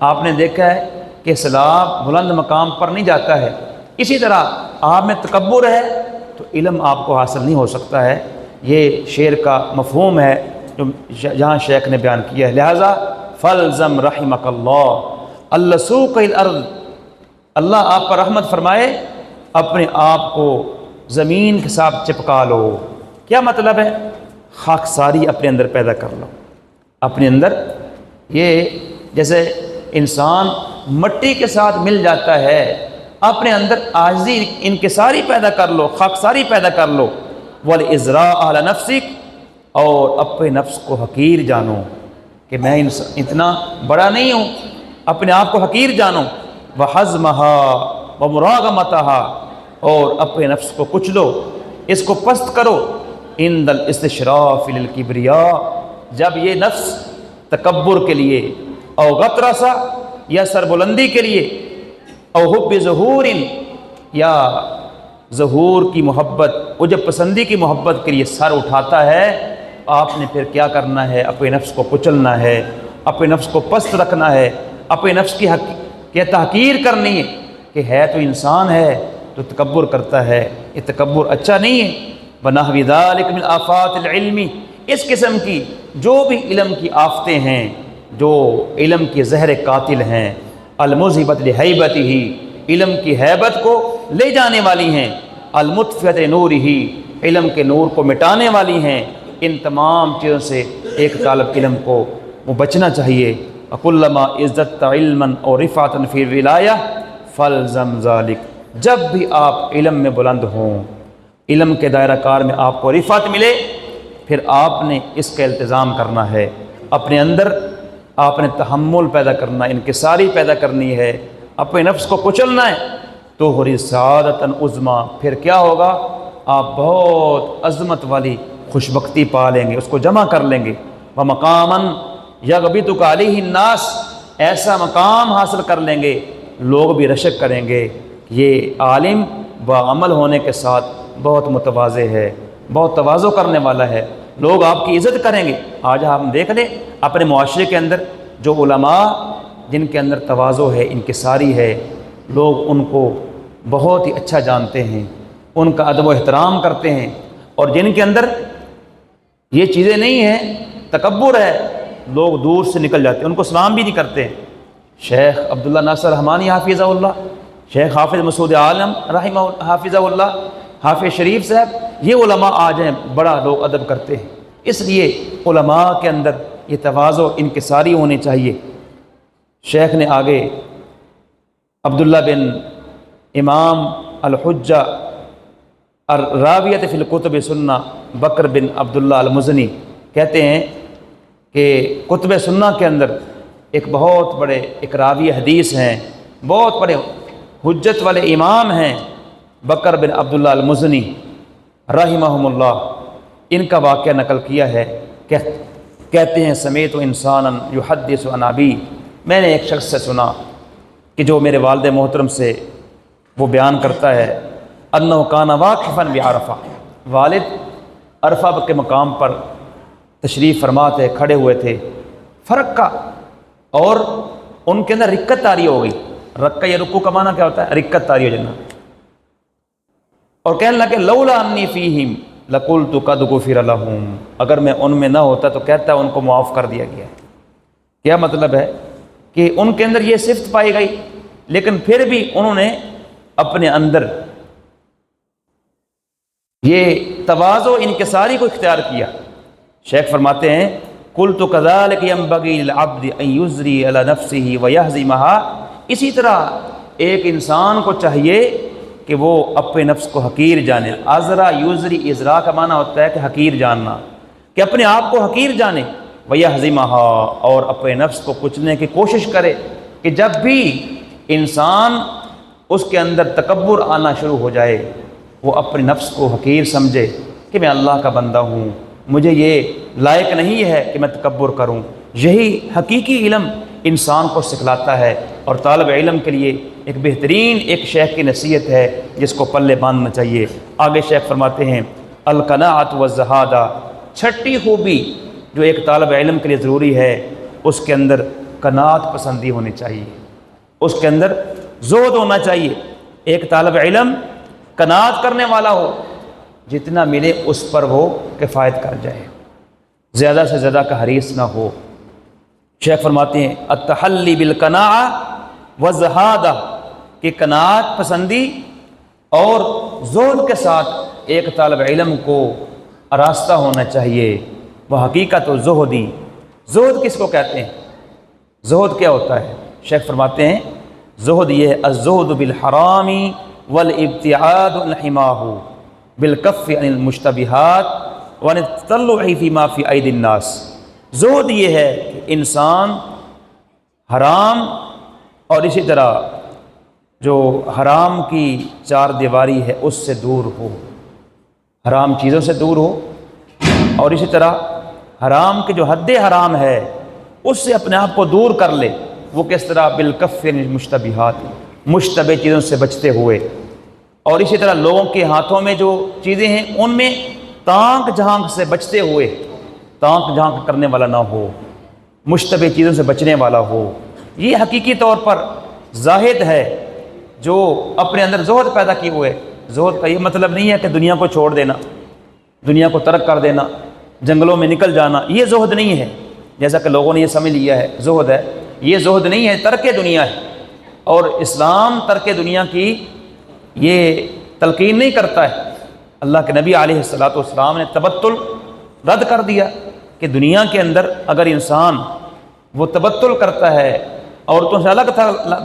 آپ نے دیکھا ہے کہ سیلاب بلند مقام پر نہیں جاتا ہے، اسی طرح آپ میں تکبر ہے تو علم آپ کو حاصل نہیں ہو سکتا ہے۔ یہ شعر کا مفہوم ہے جو جہاں شیخ نے بیان کیا ہے۔ لہذا فالزم رحمک اللہ اللسوق الارض، اللہ آپ پر رحمت فرمائے، اپنے آپ کو زمین کے ساتھ چپکا لو۔ کیا مطلب ہے؟ خاکساری اپنے اندر پیدا کر لو اپنے اندر۔ یہ جیسے انسان مٹی کے ساتھ مل جاتا ہے، اپنے اندر عاجزی انکساری پیدا کر لو، خاکساری پیدا کر لو۔ والازراء علی نفسک، اور اپنے نفس کو حقیر جانو کہ میں اتنا بڑا نہیں ہوں، اپنے آپ کو حقیر جانو۔ وحزمها ومراغمتها، اور اپنے نفس کو کچلو، اس کو پست کرو۔ عند الاستشراف للکبریاء، جب یہ نفس تکبر کے لیے، او غطرسہ یا سربلندی کے لیے، او حب ظہور یا ظہور کی محبت، عجب پسندی کی محبت کے لیے سر اٹھاتا ہے، آپ نے پھر کیا کرنا ہے؟ اپنے نفس کو کچلنا ہے، اپنے نفس کو پست رکھنا ہے، اپنے نفس کی تحقیر کرنی ہے کہ ہے تو انسان ہے تو تکبر کرتا ہے، یہ تکبر اچھا نہیں ہے۔ بنحو ذلک من آفات العلم، اس قسم کی جو بھی علم کی آفتیں ہیں، جو علم کے زہر قاتل ہیں، المذہبۃ لہیبتہ، علم کی ہیبت کو لے جانے والی ہیں، المطفئۃ نورہ، علم کے نور کو مٹانے والی ہیں۔ ان تمام چیزوں سے ایک طالب علم کو وہ بچنا چاہیے۔ وَكُلَّمَا ازددت علما اور رفعۃ فی الولایہ فالزم ذلک، جب بھی آپ علم میں بلند ہوں، علم کے دائرہ کار میں آپ کو رفعت ملے، پھر آپ نے اس کا التزام کرنا ہے، اپنے اندر آپ نے تحمل پیدا کرنا، انکساری پیدا کرنی ہے، اپنے نفس کو کچلنا ہے۔ تو ہوری سعادتاً عظمیٰ، پھر کیا ہوگا؟ آپ بہت عظمت والی خوشبختی پا لیں گے، اس کو جمع کر لیں گے۔ وَمَقَامًا یغبطک علیہ الناس، ایسا مقام حاصل کر لیں گے، لوگ بھی رشک کریں گے کہ یہ عالم بعمل ہونے کے ساتھ بہت متواضع ہے، بہت تواضع کرنے والا ہے، لوگ آپ کی عزت کریں گے۔ آج ہم دیکھ لیں اپنے معاشرے کے اندر جو علماء جن کے اندر تواضع ہے، انکساری ہے، لوگ ان کو بہت ہی اچھا جانتے ہیں، ان کا ادب و احترام کرتے ہیں، اور جن کے اندر یہ چیزیں نہیں ہیں، تکبر ہے، لوگ دور سے نکل جاتے ہیں، ان کو سلام بھی نہیں کرتے۔ شیخ عبداللہ ناصر رحمانی حافظہ اللہ، شیخ حافظ مسعود عالم رحمہ حافظہ اللہ، حافظ شریف صاحب، یہ علماء آج ہیں، بڑا لوگ ادب کرتے ہیں۔ اس لیے علماء کے اندر یہ تواضع انکساری ہونی چاہیے۔ شیخ نے آگے عبداللہ بن امام الحجہ الراویۃ فی الکتب سنہ بکر بن عبداللہ المزنی کہتے ہیں کہ کتب سنہ کے اندر ایک بہت بڑے ایک راوی حدیث ہیں، بہت بڑے حجت والے امام ہیں، بکر بن عبداللہ المزنی رحمہم اللہ۔ ان کا واقعہ نقل کیا ہے، کہتے ہیں سمیت انسانا یحدث عن ابی، میں نے ایک شخص سے سنا کہ جو میرے والد محترم سے وہ بیان کرتا ہے، انہ کان واقفا بعرفہ، والد عرفہ کے مقام پر تشریف فرما تھے، کھڑے ہوئے تھے، فرق کا، اور ان کے اندر رکت طاری ہو گئی۔ رکہ یا رکوع کا معنی کیا ہوتا ہے؟ رکت طاری ہو جانا۔ اور کہنے لگے لولا انی فیہم لقلت قد غفر لہم، اگر میں ان میں نہ ہوتا تو کہتا ان کو معاف کر دیا گیا ہے۔ کیا مطلب ہے؟ کہ ان کے اندر یہ صفت پائی گئی، لیکن پھر بھی انہوں نے اپنے اندر یہ تواضع انکساری کو اختیار کیا۔ شیخ فرماتے ہیں قلت كذلك ينبغي للعبد ان يزري على نفسه ويهزمها، اسی طرح ایک انسان کو چاہیے کہ وہ اپنے نفس کو حقیر جانے. ازرا یوزری ازرا کا معنی ہوتا ہے کہ حقیر جاننا، کہ اپنے آپ کو حقیر جانے. وَيَهْزِمَهَا، اور اپنے نفس کو کچلنے کی کوشش کرے کہ جب بھی انسان اس کے اندر تکبر آنا شروع ہو جائے وہ اپنے نفس کو حقیر سمجھے کہ میں اللہ کا بندہ ہوں، مجھے یہ لائق نہیں ہے کہ میں تکبر کروں. یہی حقیقی علم انسان کو سکھلاتا ہے، اور طالب علم کے لیے ایک بہترین ایک شیخ کی نصیحت ہے جس کو پلے باندھنا چاہیے. آگے شیخ فرماتے ہیں القناعۃ والزہادہ، چھٹی خوبی جو ایک طالب علم کے لیے ضروری ہے اس کے اندر قناعت پسندی ہونی چاہیے، اس کے اندر زہد ہونا چاہیے. ایک طالب علم قناعت کرنے والا ہو، جتنا ملے اس پر وہ کفایت کر جائے، زیادہ سے زیادہ کا حریص نہ ہو. شیخ فرماتے ہیں التحلی بالقناعہ والزہادہ، کہ قناعت پسندی اور زہد کے ساتھ ایک طالب علم کو آراستہ ہونا چاہیے. وہ حقیقت و زہدی، زہد کس کو کہتے ہیں؟ زہد کیا ہوتا ہے؟ شیخ فرماتے ہیں زہد یہ ہے الزہد بالحرام والابتعاد عن حماہ بالکف عن المشتبہات وعن التطلع فیما فی ایدی الناس. زہد یہ ہے کہ انسان حرام اور اسی طرح جو حرام کی چار دیواری ہے اس سے دور ہو، حرام چیزوں سے دور ہو، اور اسی طرح حرام کے جو حد حرام ہے اس سے اپنے آپ کو دور کر لے. وہ کس طرح؟ بالکف عن المشتبہات، مشتبہ چیزوں سے بچتے ہوئے، اور اسی طرح لوگوں کے ہاتھوں میں جو چیزیں ہیں ان میں تانک جھانک سے بچتے ہوئے، تانک جھانک کرنے والا نہ ہو، مشتبہ چیزوں سے بچنے والا ہو. یہ حقیقی طور پر زاہد ہے جو اپنے اندر زہد پیدا کیے ہوئے. زہد کا یہ مطلب نہیں ہے کہ دنیا کو چھوڑ دینا، دنیا کو ترک کر دینا، جنگلوں میں نکل جانا، یہ زہد نہیں ہے جیسا کہ لوگوں نے یہ سمجھ لیا ہے زہد ہے. یہ زہد نہیں ہے، ترک دنیا ہے. اور اسلام ترک دنیا کی یہ تلقین نہیں کرتا ہے. اللہ کے نبی علیہ الصلوۃ والسلام نے تبتل رد کر دیا کہ دنیا کے اندر اگر انسان وہ تبتل کرتا ہے، عورتوں سے الگ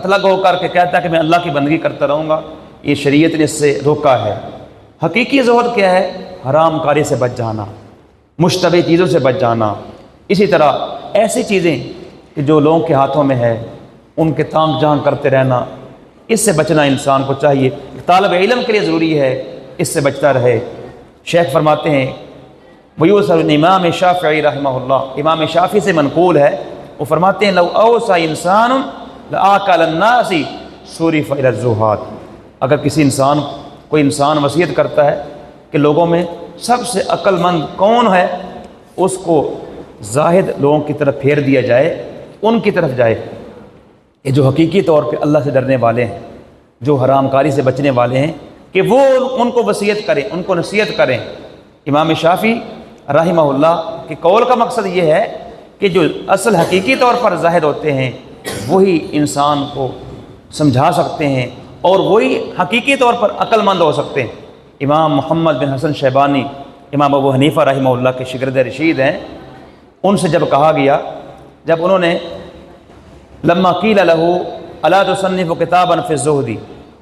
تھلگ ہو کر کے کہتا ہے کہ میں اللہ کی بندگی کرتا رہوں گا، یہ شریعت نے اس سے روکا ہے. حقیقی زہد کیا ہے؟ حرام کاری سے بچ جانا، مشتبہ چیزوں سے بچ جانا. اسی طرح ایسی چیزیں کہ جو لوگوں کے ہاتھوں میں ہے ان کے تانک جھانک کرتے رہنا، اس سے بچنا انسان کو چاہیے. طالب علم کے لیے ضروری ہے اس سے بچتا رہے. شیخ فرماتے ہیں ویوصل امام شافعی رحمہ اللہ، امام شافعی سے منقول ہے، وہ فرماتے ہیں لو اوصى انسان لآكل الناس صرف الى الزہاد. اگر کسی کوئی انسان وصیت کرتا ہے کہ لوگوں میں سب سے عقل مند کون ہے، اس کو زاہد لوگوں کی طرف پھیر دیا جائے، ان کی طرف جائے. یہ جو حقیقی طور پہ اللہ سے ڈرنے والے ہیں، جو حرام کاری سے بچنے والے ہیں، کہ وہ ان کو وصیت کریں، ان کو نصیحت کریں. امام شافعی رحمہ اللہ کے قول کا مقصد یہ ہے کہ جو اصل حقیقی طور پر زاہد ہوتے ہیں وہی انسان کو سمجھا سکتے ہیں اور وہی حقیقی طور پر عقل مند ہو سکتے ہیں. امام محمد بن حسن شیبانی امام ابو حنیفہ رحمہ اللہ کے شاگرد رشید ہیں، ان سے جب کہا گیا، جب انہوں نے لما قیل لہ الا تصنف کتابا فی الزہد،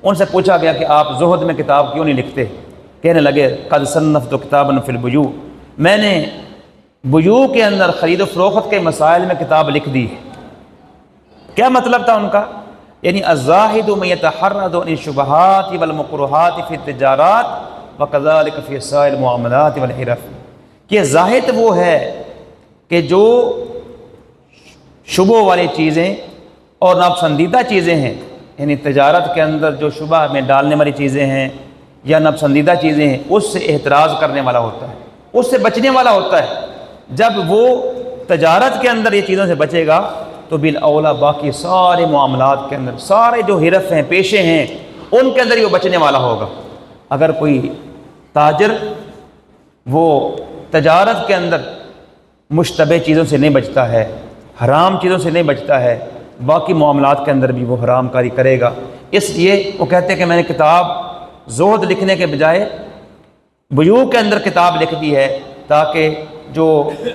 ان سے پوچھا گیا کہ آپ زہد میں کتاب کیوں نہیں لکھتے؟ کہنے لگے قد صنفت کتابا فی البیوع، میں نے بیوع کے اندر خرید و فروخت کے مسائل میں کتاب لکھ دی ہے. کیا مطلب تھا ان کا؟ یعنی الزاہد من یتحرز عن الشبہات والمکروہات فی التجارات وکذلک فی سائر المعاملات والحرف، کہ زاہد وہ ہے کہ جو شبہ والی چیزیں اور ناپسندیدہ چیزیں ہیں، یعنی تجارت کے اندر جو شبہ میں ڈالنے والی چیزیں ہیں یا ناپسندیدہ چیزیں ہیں اس سے احتراز کرنے والا ہوتا ہے، اس سے بچنے والا ہوتا ہے. جب وہ تجارت کے اندر یہ چیزوں سے بچے گا تو بالاولیٰ باقی سارے معاملات کے اندر، سارے جو حرف ہیں، پیشے ہیں، ان کے اندر ہی وہ بچنے والا ہوگا. اگر کوئی تاجر وہ تجارت کے اندر مشتبہ چیزوں سے نہیں بچتا ہے، حرام چیزوں سے نہیں بچتا ہے، باقی معاملات کے اندر بھی وہ حرام کاری کرے گا. اس لیے وہ کہتے ہیں کہ میں نے کتاب زہد لکھنے کے بجائے بیوع کے اندر کتاب لکھ دی ہے تاکہ جو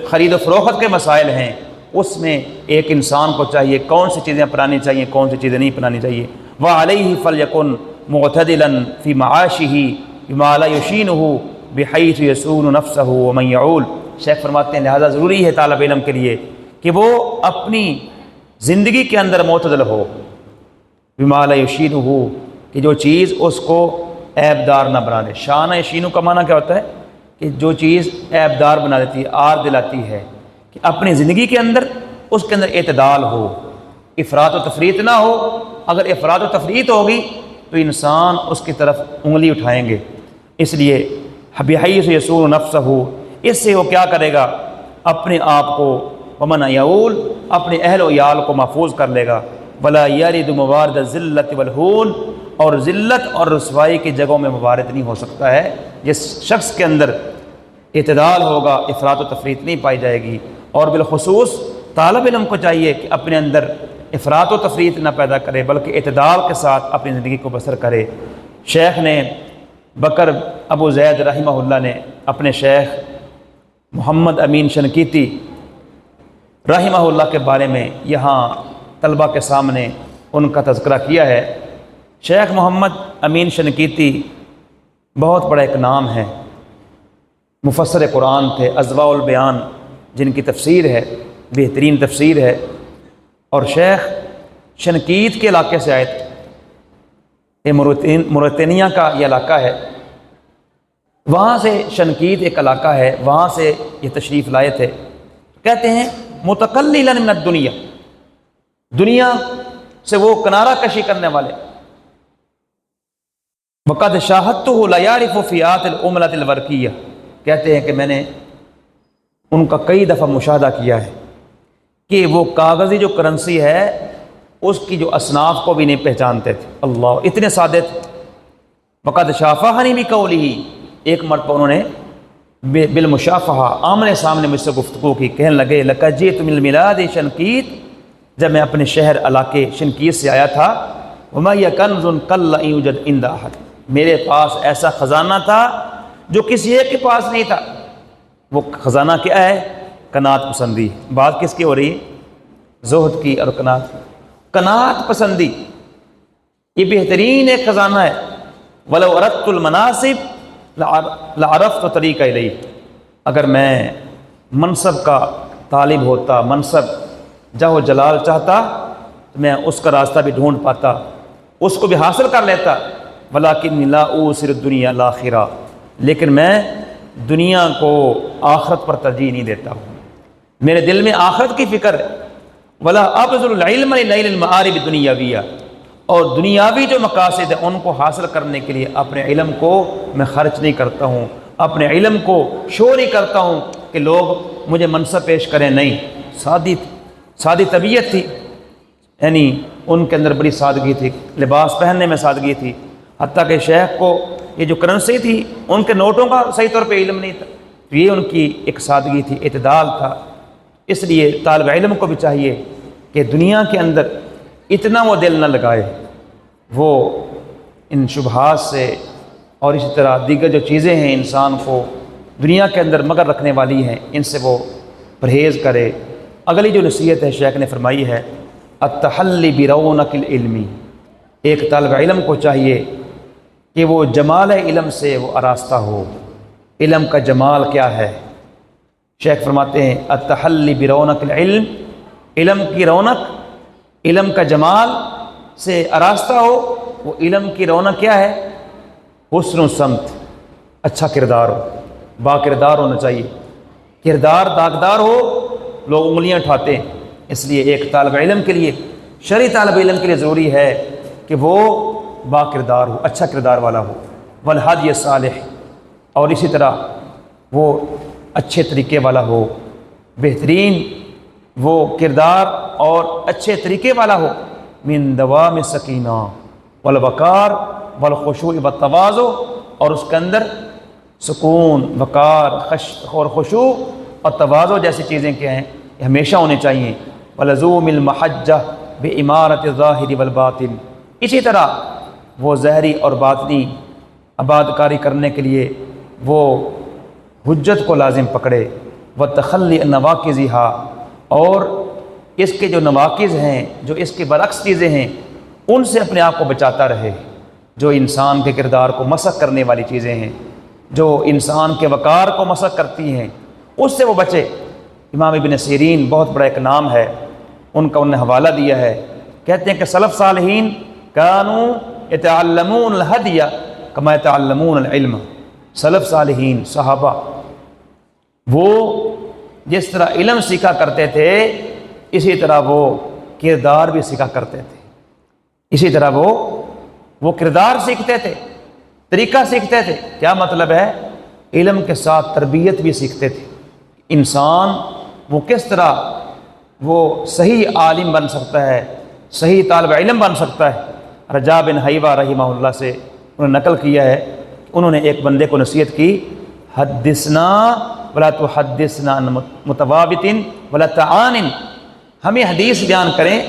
خرید و فروخت کے مسائل ہیں اس میں ایک انسان کو چاہیے کون سی چیزیں اپنانی چاہیے، کون سی چیزیں نہیں اپنانی چاہیے، وعلیہ فلیکن معتدلا فی معاشہ بما لا یشینہ بحیث یسون نفسہ ومن یعول۔ شیخ فرماتے ہیں لہذا ضروری ہے طالب علم کے لیے کہ وہ اپنی زندگی کے اندر معتدل ہو، بما لا یشینہ، کہ جو چیز اس کو عیب دار نہ بنا دے۔ شان یشینو کا معنی کیا ہوتا ہے؟ کہ جو چیز عیب دار بنا دیتی ہے، آر دلاتی ہے، کہ اپنی زندگی کے اندر اس کے اندر اعتدال ہو، افراط و تفریط نہ ہو۔ اگر افراط و تفریط ہوگی تو انسان اس کی طرف انگلی اٹھائیں گے۔ اس لیے بحیث یسون نفسہ، اس سے وہ کیا کرے گا؟ اپنے آپ کو ومن یعول، اپنے اہل و عیال کو محفوظ کر لے گا۔ ولا یرد موارد الذلۃ والہون، اور ذلت اور رسوائی کی جگہوں میں موارد نہیں ہو سکتا ہے۔ جس شخص کے اندر اعتدال ہوگا، افراط و تفریط نہیں پائی جائے گی۔ اور بالخصوص طالب علم کو چاہیے کہ اپنے اندر افراط و تفریط نہ پیدا کرے، بلکہ اعتدال کے ساتھ اپنی زندگی کو بسر کرے۔ شیخ نے بکر ابو زید رحمہ اللہ نے اپنے شیخ محمد امین شنقیطی رحمہ اللہ کے بارے میں یہاں طلبہ کے سامنے ان کا تذکرہ کیا ہے۔ شیخ محمد امین شنقیطی بہت بڑا ایک نام ہے، مفسر قرآن تھے، اضواء البیان جن کی تفسیر ہے، بہترین تفسیر ہے۔ اور شیخ شنقیط کے علاقے سے آئے تھے، یہ موریتانیہ کا یہ علاقہ ہے، وہاں سے شنقیط ایک علاقہ ہے، وہاں سے یہ تشریف لائے تھے۔ کہتے ہیں متقللا من الدنیا، دنیا سے وہ کنارہ کشی کرنے والے۔ وقد شاہدتہ لا یعرف فیات العملۃ الورقیہ، کہتے ہیں کہ میں نے ان کا کئی دفعہ مشاہدہ کیا ہے کہ وہ کاغذی جو کرنسی ہے اس کی جو اصناف کو بھی نہیں پہچانتے تھے۔ اللہ، اتنے سادے تھے۔ وقد شافہنی بقولہ، ایک مرتبہ انہوں نے بالمشافہہ آمنے سامنے مجھ سے گفتگو کی، کہنے لگے لقد جئت من البلاد شنقیط، جب میں اپنے شہر علاقے شنقیط سے آیا تھا، ومعی کنز قل ان یوجد عند احد، میرے پاس ایسا خزانہ تھا جو کسی ایک کے پاس نہیں تھا۔ وہ خزانہ کیا ہے؟ قناعت پسندی۔ بات کس کی ہو رہی ہے؟ زہد کی اور قناعت کی۔ قناعت پسندی یہ بہترین ایک خزانہ ہے۔ ولو اردت المناصب لعرفت طریق الیہ، اگر میں منصب کا طالب ہوتا، منصب جاہ و جلال چاہتا تو میں اس کا راستہ بھی ڈھونڈ پاتا، اس کو بھی حاصل کر لیتا۔ ولکن لا اوثر الدنیا الاخرہ، لیکن میں دنیا کو آخرت پر ترجیح نہیں دیتا ہوں، میرے دل میں آخرت کی فکر ہے۔ ولا ابذل العلم لنیل المعارف الدنیاویہ، اور دنیاوی جو مقاصد ہیں ان کو حاصل کرنے کے لیے اپنے علم کو میں خرچ نہیں کرتا ہوں، اپنے علم کو شو نہیں کرتا ہوں کہ لوگ مجھے منصب پیش کریں۔ نہیں، سادی طبیعت تھی، یعنی ان کے اندر بڑی سادگی تھی، لباس پہننے میں سادگی تھی، حتیٰ کہ شیخ کو یہ جو کرنسی تھی ان کے نوٹوں کا صحیح طور پہ علم نہیں تھا، تو یہ ان کی ایک سادگی تھی، اعتدال تھا۔ اس لیے طالب علم کو بھی چاہیے کہ دنیا کے اندر اتنا وہ دل نہ لگائے، وہ ان شبہات سے اور اسی طرح دیگر جو چیزیں ہیں انسان کو دنیا کے اندر مگر رکھنے والی ہیں، ان سے وہ پرہیز کرے۔ اگلی جو نصیحت ہے شیخ نے فرمائی ہے التحلی برونق العلم، ایک طالب علم کو چاہیے کہ وہ جمال علم سے وہ آراستہ ہو۔ علم کا جمال کیا ہے؟ شیخ فرماتے ہیں التحلی برونق العلم، علم کی رونق، علم کا جمال سے آراستہ ہو۔ وہ علم کی رونق کیا ہے؟ حسن و سمت، اچھا کردار ہو، با کردار ہونا چاہیے۔ کردار داغدار ہو لوگ انگلیاں اٹھاتے ہیں، اس لیے ایک طالب علم کے لیے، شرعی طالب علم کے لیے ضروری ہے کہ وہ با کردار ہو، اچھا کردار والا ہو۔ والہدی صالح، اور اسی طرح وہ اچھے طریقے والا ہو، بہترین وہ کردار اور اچھے طریقے والا ہو۔ من دوام سکینہ والوقار والخشوع والتواضع، اور اس کے اندر سکون، وقار اور خشوع اور تواضع جیسی چیزیں کیا ہیں یہ ہمیشہ ہونے چاہیے۔ ولزوم المحجہ بعمارت الظاہر والباطن، اسی طرح وہ ظاہری اور باطنی آباد کاری کرنے کے لیے وہ حجت کو لازم پکڑے۔ وتخلی نواقضھا، اور اس کے جو نواقض ہیں، جو اس کے برعکس چیزیں ہیں ان سے اپنے آپ کو بچاتا رہے جو انسان کے کردار کو مسخ کرنے والی چیزیں ہیں، جو انسان کے وقار کو مسخ کرتی ہیں، اس سے وہ بچے۔ امام ابن سیرین بہت بڑا ایک نام ہے، ان کا انہوں نے حوالہ دیا ہے، کہتے ہیں کہ سلف صالحین کانوا یتعلمون الہدی کما یتعلمون العلم۔ سلف صالحین صحابہ وہ جس طرح علم سیکھا کرتے تھے اسی طرح وہ کردار بھی سیکھا کرتے تھے، اسی طرح وہ کردار سیکھتے تھے، طریقہ سیکھتے تھے۔ کیا مطلب ہے؟ علم کے ساتھ تربیت بھی سیکھتے تھے۔ انسان وہ کس طرح وہ صحیح عالم بن سکتا ہے، صحیح طالب علم بن سکتا ہے۔ رجاء بن حیوہ رحمہ اللہ سے انہوں نے نقل کیا ہے کہ انہوں نے ایک بندے کو نصیحت کی، حدثنا ولا تحدثنا عن متوابط ولا تعان، ہمیں حدیث بیان کریں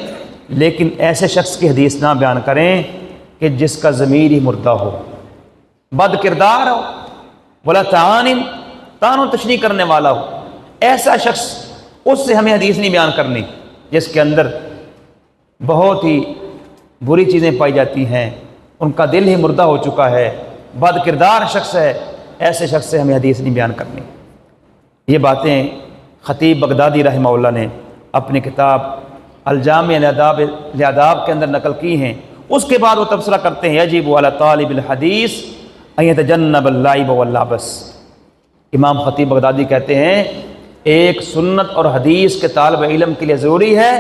لیکن ایسے شخص کی حدیث نہ بیان کریں کہ جس کا ضمیر ہی مردہ ہو، بد کردار ہو، ولا تعان، تان و تشنیع کرنے والا ہو۔ ایسا شخص، اس سے ہمیں حدیث نہیں بیان کرنی جس کے اندر بہت ہی بری چیزیں پائی جاتی ہیں، ان کا دل ہی مردہ ہو چکا ہے، بد کردار شخص ہے، ایسے شخص سے ہمیں حدیث نہیں بیان کرنی۔ یہ باتیں خطیب بغدادی رحمہ اللہ نے اپنی کتاب الجامع لآداب کے اندر نقل کی ہیں۔ اس کے بعد وہ تبصرہ کرتے ہیں، یجب علی طالب الحدیث ان یتجنب اللعب واللعبث۔ امام خطیب بغدادی کہتے ہیں ایک سنت اور حدیث کے طالب علم کے لیے ضروری ہے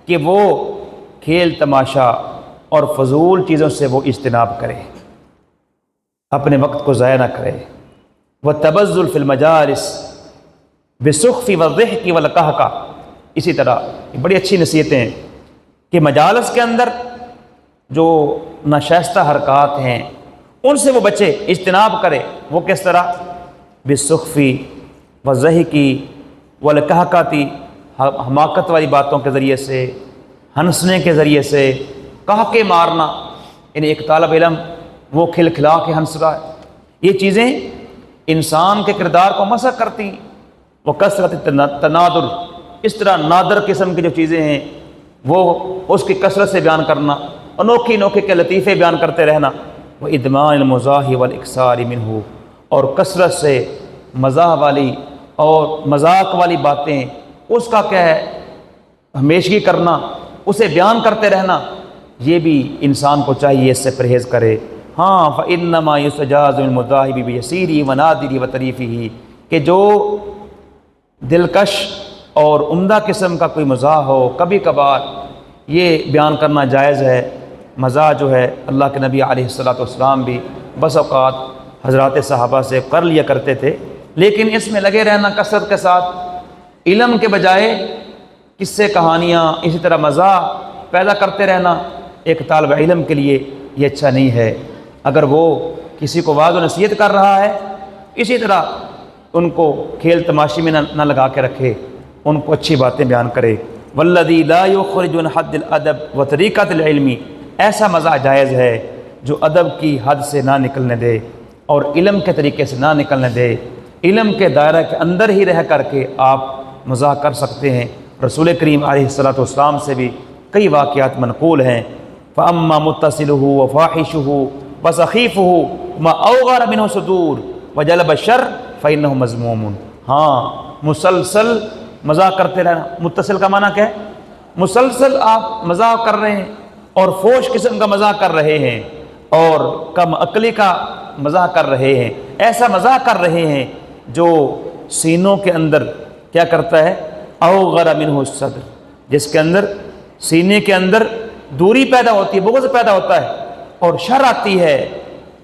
کہ وہ کھیل تماشا اور فضول چیزوں سے وہ اجتناب کرے، اپنے وقت کو ضائع نہ کرے۔ وَالتَّبَذُّلُ فِي الْمَجَالِسِ بِالسُّخْفِ وَالضِّحْكِ وَالْقَهْقَهِ۔ اسی طرح یہ بڑی اچھی نصیحتیں ہیں کہ مجالس کے اندر جو ناشائستہ حرکات ہیں ان سے وہ بچے، اجتناب کرے۔ وہ کس طرح؟ بالسخفی والضحکی والقہقہۃ، حماقت والی باتوں کے ذریعے سے، ہنسنے کے ذریعے سے، قہقے مارنا، یعنی ایک طالب علم وہ کھلکھلا کے ہنس رہا ہے، یہ چیزیں انسان کے کردار کو مسخ کرتی ہیں۔ وہ کثرت تنادر، اس طرح نادر قسم کی جو چیزیں ہیں وہ اس کی کثرت سے بیان کرنا، انوکھی انوکھے کے لطیفے بیان کرتے رہنا۔ وہ ادمان المزاح والاکثار منہ، اور کثرت سے مزاح والی اور مذاق والی باتیں، اس کا کیا ہے ہمیشگی کرنا، اسے بیان کرتے رہنا، یہ بھی انسان کو چاہیے اس سے پرہیز کرے۔ ہاں فإنما يستجاز المذاہب بيسیرہ ونادرہ وطریفہ، کہ جو دلکش اور عمدہ قسم کا کوئی مزاح ہو کبھی کبھار یہ بیان کرنا جائز ہے۔ مزاح جو ہے اللہ کے نبی علیہ السلام بھی بس اوقات حضرات صحابہ سے کر لیا کرتے تھے، لیکن اس میں لگے رہنا کثرت کے ساتھ، علم کے بجائے قصے کہانیاں اسی طرح مزاح پیدا کرتے رہنا ایک طالب علم کے لیے یہ اچھا نہیں ہے۔ اگر وہ کسی کو وعظ و نصیحت کر رہا ہے اسی طرح ان کو کھیل تماشی میں نہ لگا کے رکھے، ان کو اچھی باتیں بیان کرے۔ والذی لا یخرج عن حد الادب وطریقۃ العلم، ایسا مزاح جائز ہے جو ادب کی حد سے نہ نکلنے دے اور علم کے طریقے سے نہ نکلنے دے، علم کے دائرہ کے اندر ہی رہ کر کے آپ مزاح کر سکتے ہیں۔ رسول کریم علیہ السلام سے بھی کئی واقعات منقول ہیں۔ فاما متصلہ وفاحشہ وسخیفہ ما اوغر منہ صدور وجلب الشر فانہ مذموم۔ ہاں مسلسل مزاح کرتے رہنا، متصل کا معنی کیا ہے؟ مسلسل آپ مزاح کر رہے ہیں اور فوش قسم کا مزاح کر رہے ہیں اور کم عقلی کا مزاح کر رہے ہیں، ایسا مزاح کر رہے ہیں جو سینوں کے اندر کیا کرتا ہے؟ اوغر منہ الصدر، جس کے اندر سینے کے اندر دوری پیدا ہوتی ہے، بغض پیدا ہوتا ہے اور شر آتی ہے۔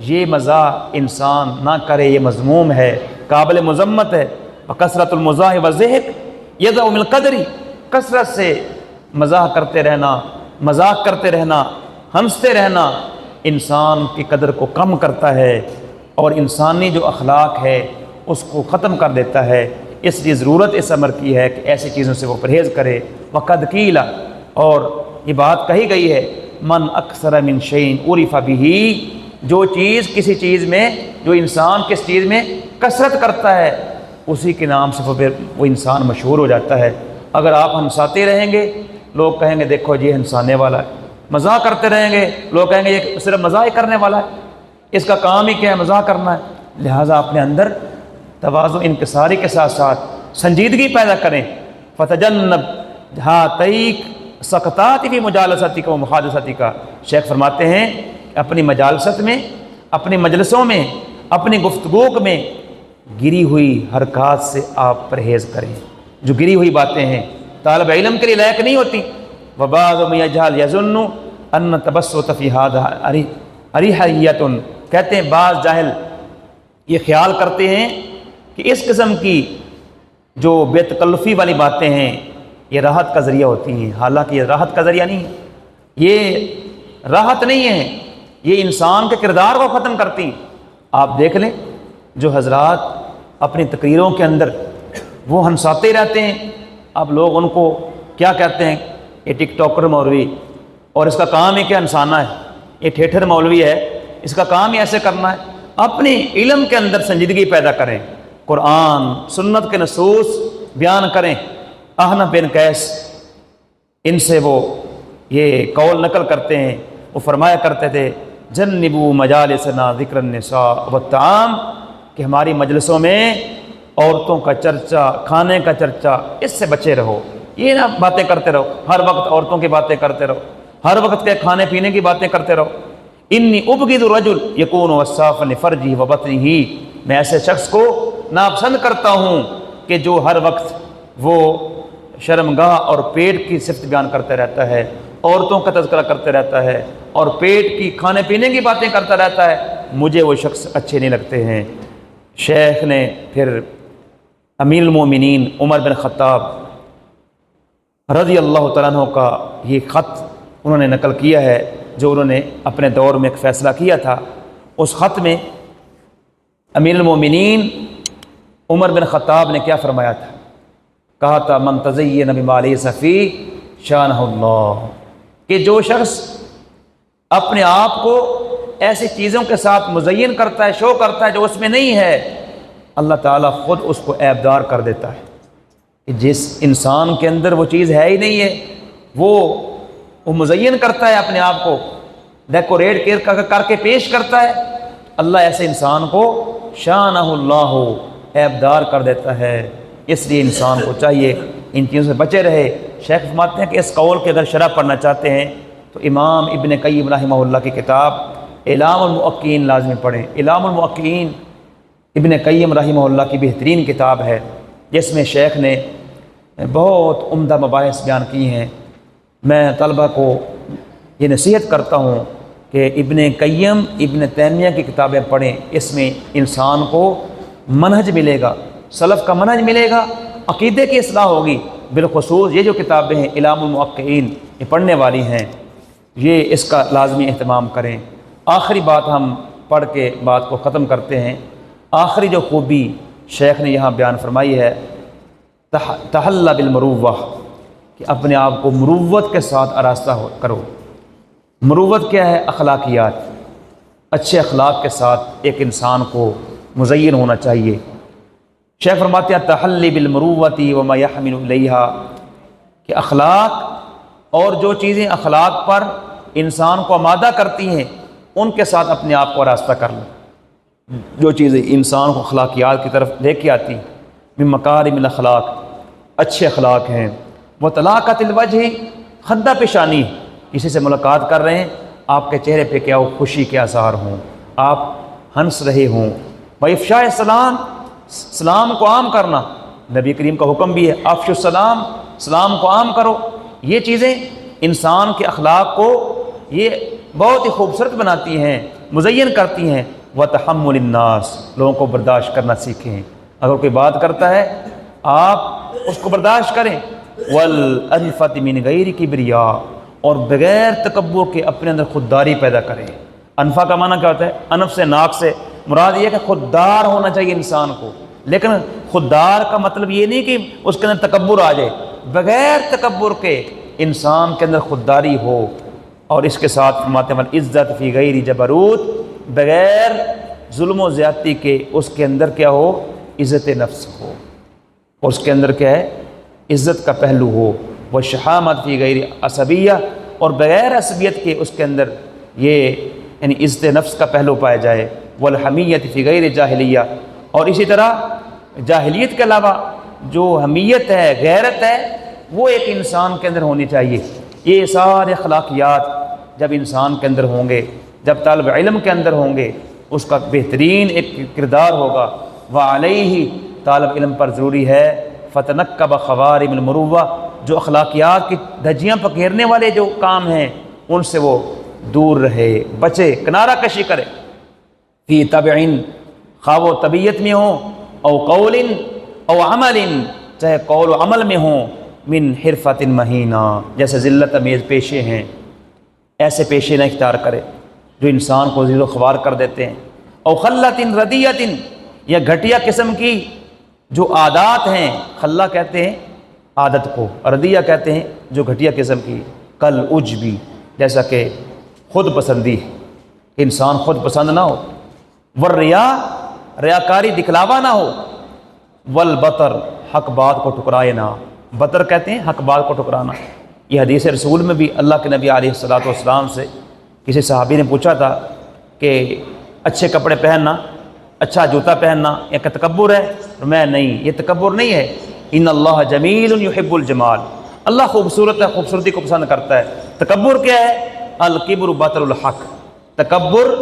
یہ مزاح انسان نہ کرے، یہ مذموم ہے، قابل مذمت ہے۔ وکثرت المزاح والضحک یضع من القدر، کثرت سے مزاح کرتے رہنا، مذاق کرتے رہنا، ہنستے رہنا انسان کی قدر کو کم کرتا ہے اور انسانی جو اخلاق ہے اس کو ختم کر دیتا ہے۔ اس لیے ضرورت اس امر کی ہے کہ ایسی چیزوں سے وہ پرہیز کرے۔ وقد قیل، اور یہ بات کہی گئی ہے، من اکثر من شیء عرف بہ، جو چیز کسی چیز میں، جو انسان کس چیز میں کثرت کرتا ہے اسی کے نام سے پھر وہ انسان مشہور ہو جاتا ہے۔ اگر آپ ہنساتے رہیں گے لوگ کہیں گے دیکھو جی ہنسانے والا ہے، مزاح کرتے رہیں گے، لوگ کہیں گے یہ صرف مزاح ہی کرنے والا ہے، اس کا کام ہی کیا ہے مزاح کرنا ہے۔ لہٰذا اپنے اندر تواضع انکساری کے ساتھ ساتھ سنجیدگی پیدا کریں۔ فتجنب ہاتیک سقطات فی مجالستی کا و محادثتی کا، شیخ فرماتے ہیں کہ اپنی مجالست میں، اپنی مجلسوں میں، اپنی گفتگو میں گری ہوئی حرکات سے آپ پرہیز کریں۔ جو گری ہوئی باتیں ہیں طالب علم کے لیے لائق نہیں ہوتی۔ وبعض من یجہل یظن ان تبسط فی ھذا اریحیۃ، کہتے ہیں بعض جاہل یہ خیال کرتے ہیں کہ اس قسم کی جو بے تکلفی والی باتیں ہیں یہ راحت کا ذریعہ ہوتی ہیں، حالانکہ یہ راحت کا ذریعہ نہیں ہے، یہ راحت نہیں ہے، یہ انسان کے کردار کو ختم کرتی ہیں۔ آپ دیکھ لیں جو حضرات اپنی تقریروں کے اندر وہ ہنساتے رہتے ہیں، اب لوگ ان کو کیا کہتے ہیں، یہ ٹک ٹاکر مولوی، اور اس کا کام ہی کیا انسانا ہے، یہ ٹھیٹھر مولوی ہے، اس کا کام ہی ایسے کرنا ہے۔ اپنی علم کے اندر سنجیدگی پیدا کریں، قرآن سنت کے نصوص بیان کریں۔ احنف بن قیس ان سے وہ یہ قول نقل کرتے ہیں، وہ فرمایا کرتے تھے جنبوا مجالسنا ذکر النساء والطعام، کہ ہماری مجلسوں میں عورتوں کا چرچا، کھانے کا چرچا، اس سے بچے رہو۔ یہ نہ باتیں کرتے رہو، ہر وقت عورتوں کی باتیں کرتے رہو، ہر وقت کے کھانے پینے کی باتیں کرتے رہو۔ انی ابغض الرجل یکون وصافا لفرجہ وبطنہ، میں ایسے شخص کو ناپسند کرتا ہوں کہ جو ہر وقت وہ شرمگاہ اور پیٹ کی صفت بیان کرتے رہتا ہے، عورتوں کا تذکرہ کرتے رہتا ہے اور پیٹ کی کھانے پینے کی باتیں کرتا رہتا ہے، مجھے وہ شخص اچھے نہیں لگتے ہیں۔ شیخ نے پھر امیر المومنین عمر بن خطاب رضی اللہ تعالیٰ عنہ کا یہ خط انہوں نے نقل کیا ہے جو انہوں نے اپنے دور میں ایک فیصلہ کیا تھا۔ اس خط میں امیر المومنین عمر بن خطاب نے کیا فرمایا تھا، کہا تھا من تزین بما لیس فی شانہ اللہ، کہ جو شخص اپنے آپ کو ایسی چیزوں کے ساتھ مزین کرتا ہے، شو کرتا ہے جو اس میں نہیں ہے، اللہ تعالیٰ خود اس کو عیبدار کر دیتا ہے۔ کہ جس انسان کے اندر وہ چیز ہے ہی نہیں ہے، وہ مزین کرتا ہے، اپنے آپ کو ڈیکوریٹ کر کے پیش کرتا ہے، اللہ ایسے انسان کو شانہ اللہ عیبدار کر دیتا ہے۔ اس لیے انسان کو چاہیے ان چیزوں سے بچے رہے۔ شیخ فرماتے ہیں کہ اس قول کے اگر شرح پڑھنا چاہتے ہیں تو امام ابن قیم رحمہ اللہ کی کتاب اعلام الموقعین لازمی پڑھیں۔ اعلام الموقعین ابن قیم رحمہ اللہ کی بہترین کتاب ہے، جس میں شیخ نے بہت عمدہ مباحث بیان کی ہیں۔ میں طلبہ کو یہ نصیحت کرتا ہوں کہ ابن قیم ابن تیمیہ کی کتابیں پڑھیں، اس میں انسان کو منہج ملے گا، سلف کا منہج ملے گا، عقیدے کی اصلاح ہوگی۔ بالخصوص یہ جو کتابیں ہیں اعلام الموقعین، یہ پڑھنے والی ہیں، یہ اس کا لازمی اہتمام کریں۔ آخری بات ہم پڑھ کے بات کو ختم کرتے ہیں۔ آخری جو خوبی شیخ نے یہاں بیان فرمائی ہے، تحلی بالمروہ، کہ اپنے آپ کو مروت کے ساتھ آراستہ کرو۔ مروت کیا ہے؟ اخلاقیات، اچھے اخلاق کے ساتھ ایک انسان کو مزین ہونا چاہیے۔ شیخ فرماتے ہیں تحلی بالمروۃ وما یحمل الیہا، کہ اخلاق اور جو چیزیں اخلاق پر انسان کو آمادہ کرتی ہیں ان کے ساتھ اپنے آپ کو آراستہ کر لیں۔ جو چیزیں انسان کو اخلاقیات کی طرف لے کے آتی من مکارم الاخلاق، اچھے اخلاق ہیں۔ وطلاقۃ الوجہ، خندہ پیشانی، کسی سے ملاقات کر رہے ہیں، آپ کے چہرے پہ کیا ہو، خوشی کے آثار ہوں، آپ ہنس رہے ہوں۔ وافشاء السلام، سلام کو عام کرنا، نبی کریم کا حکم بھی ہے افشوا السلام، سلام کو عام کرو۔ یہ چیزیں انسان کے اخلاق کو یہ بہت ہی خوبصورت بناتی ہیں، مزین کرتی ہیں۔ وتحمل الناس، لوگوں کو برداشت کرنا سیکھیں، اگر کوئی بات کرتا ہے آپ اس کو برداشت کریں۔ والانفۃ من غیر کبریاء، اور بغیر تکبر کے اپنے اندر خودداری پیدا کریں۔ انفا کا معنی کیا ہوتا ہے؟ انف سے، ناک سے مراد یہ ہے کہ خوددار ہونا چاہیے انسان کو، لیکن خوددار کا مطلب یہ نہیں کہ اس کے اندر تکبر آ جائے، بغیر تکبر کے انسان کے اندر خودداری ہو۔ اور اس کے ساتھ فرماتے ہیں عزت فی غیر جبروت، بغیر ظلم و زیادتی کے اس کے اندر کیا ہو؟ عزت نفس ہو، اور اس کے اندر کیا ہے؟ عزت کا پہلو ہو۔ وہ شہامت فی غیر عصبیہ، اور بغیر عصبیت کے اس کے اندر یہ یعنی عزت نفس کا پہلو پایا جائے، والحمیت فی غیر جاہلیہ، اور اسی طرح جاہلیت کے علاوہ جو حمیت ہے، غیرت ہے، وہ ایک انسان کے اندر ہونی چاہیے۔ یہ سارے اخلاقیات جب انسان کے اندر ہوں گے، جب طالب علم کے اندر ہوں گے، اس کا بہترین ایک کردار ہوگا۔ وعلیہ، طالب علم پر ضروری ہے فتنکب خوارم المروہ، جو اخلاقیات کی دھجیاں پکیرنے والے جو کام ہیں ان سے وہ دور رہے، بچے، کنارہ کشی کرے۔ فی طبع، خواہ وہ طبیعت میں ہوں، او قول او عمل، چاہے قول و عمل میں ہوں، من حرفت مہینہ، جیسے ذلت امیز پیشے ہیں، ایسے پیشے نہ اختیار کرے جو انسان کو ذل و خوار کر دیتے ہیں۔ او خلت ردیت، یا گھٹیا قسم کی جو عادات ہیں، خلا کہتے ہیں عادت کو، ردیہ کہتے ہیں جو گھٹیا قسم کی، کل عجبی، جیسا کہ خود پسندی، انسان خود پسند نہ ہو، والریا، ریاکاری دکھلاوا نہ ہو، والبطر، حق بات کو ٹکرائے نہ، بطر کہتے ہیں حق بات کو ٹکرانا۔ یہ حدیث رسول میں بھی اللہ کے نبی علیہ الصلوۃ والسلام سے کسی صحابی نے پوچھا تھا کہ اچھے کپڑے پہننا، اچھا جوتا پہننا یا کہ تکبر ہے؟ میں نہیں، یہ تکبر نہیں ہے۔ ان اللہ جمیل یحب الجمال، اللہ خوبصورت ہے، خوبصورتی کو پسند کرتا ہے۔ تکبر کیا ہے؟ الکبر بطر الحق، تکبر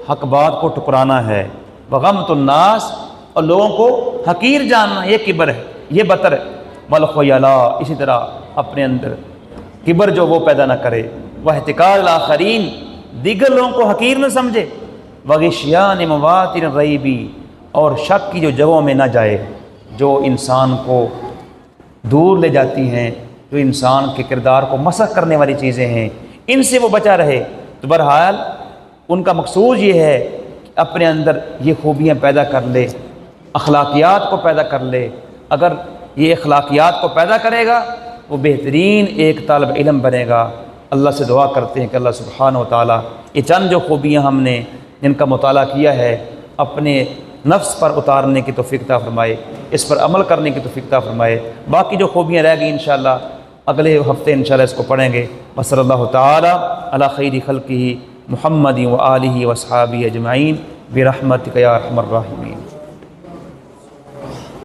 حق بات کو ٹکرانا ہے۔ وغمت الناس، اور لوگوں کو حقیر جاننا، یہ کبر ہے، یہ بطر ہے۔ والخیلاء، اسی طرح اپنے اندر کبر جو وہ پیدا نہ کرے۔ واحتقار الاخرین، دیگر لوگوں کو حقیر نہ سمجھے۔ وغشیان مواطن الریبی، اور شک کی جو جگہوں میں نہ جائے، جو انسان کو دور لے جاتی ہیں، جو انسان کے کردار کو مسخ کرنے والی چیزیں ہیں، ان سے وہ بچا رہے۔ تو بہرحال ان کا مقصود یہ ہے کہ اپنے اندر یہ خوبیاں پیدا کر لے، اخلاقیات کو پیدا کر لے۔ اگر یہ اخلاقیات کو پیدا کرے گا وہ بہترین ایک طالب علم بنے گا۔ اللہ سے دعا کرتے ہیں کہ اللہ سبحانہ و تعالیٰ یہ چند جو خوبیاں ہم نے جن کا مطالعہ کیا ہے اپنے نفس پر اتارنے کی توفیق عطا فرمائے، اس پر عمل کرنے کی توفیق عطا فرمائے۔ باقی جو خوبیاں رہ گئی انشاءاللہ اگلے ہفتے انشاءاللہ اس کو پڑھیں گے۔ وصلی اللہ تعالیٰ علی خیر خلقہ محمد و آلہ و اصحابہ اجمعین برحمتک یا ارحم الراحمین۔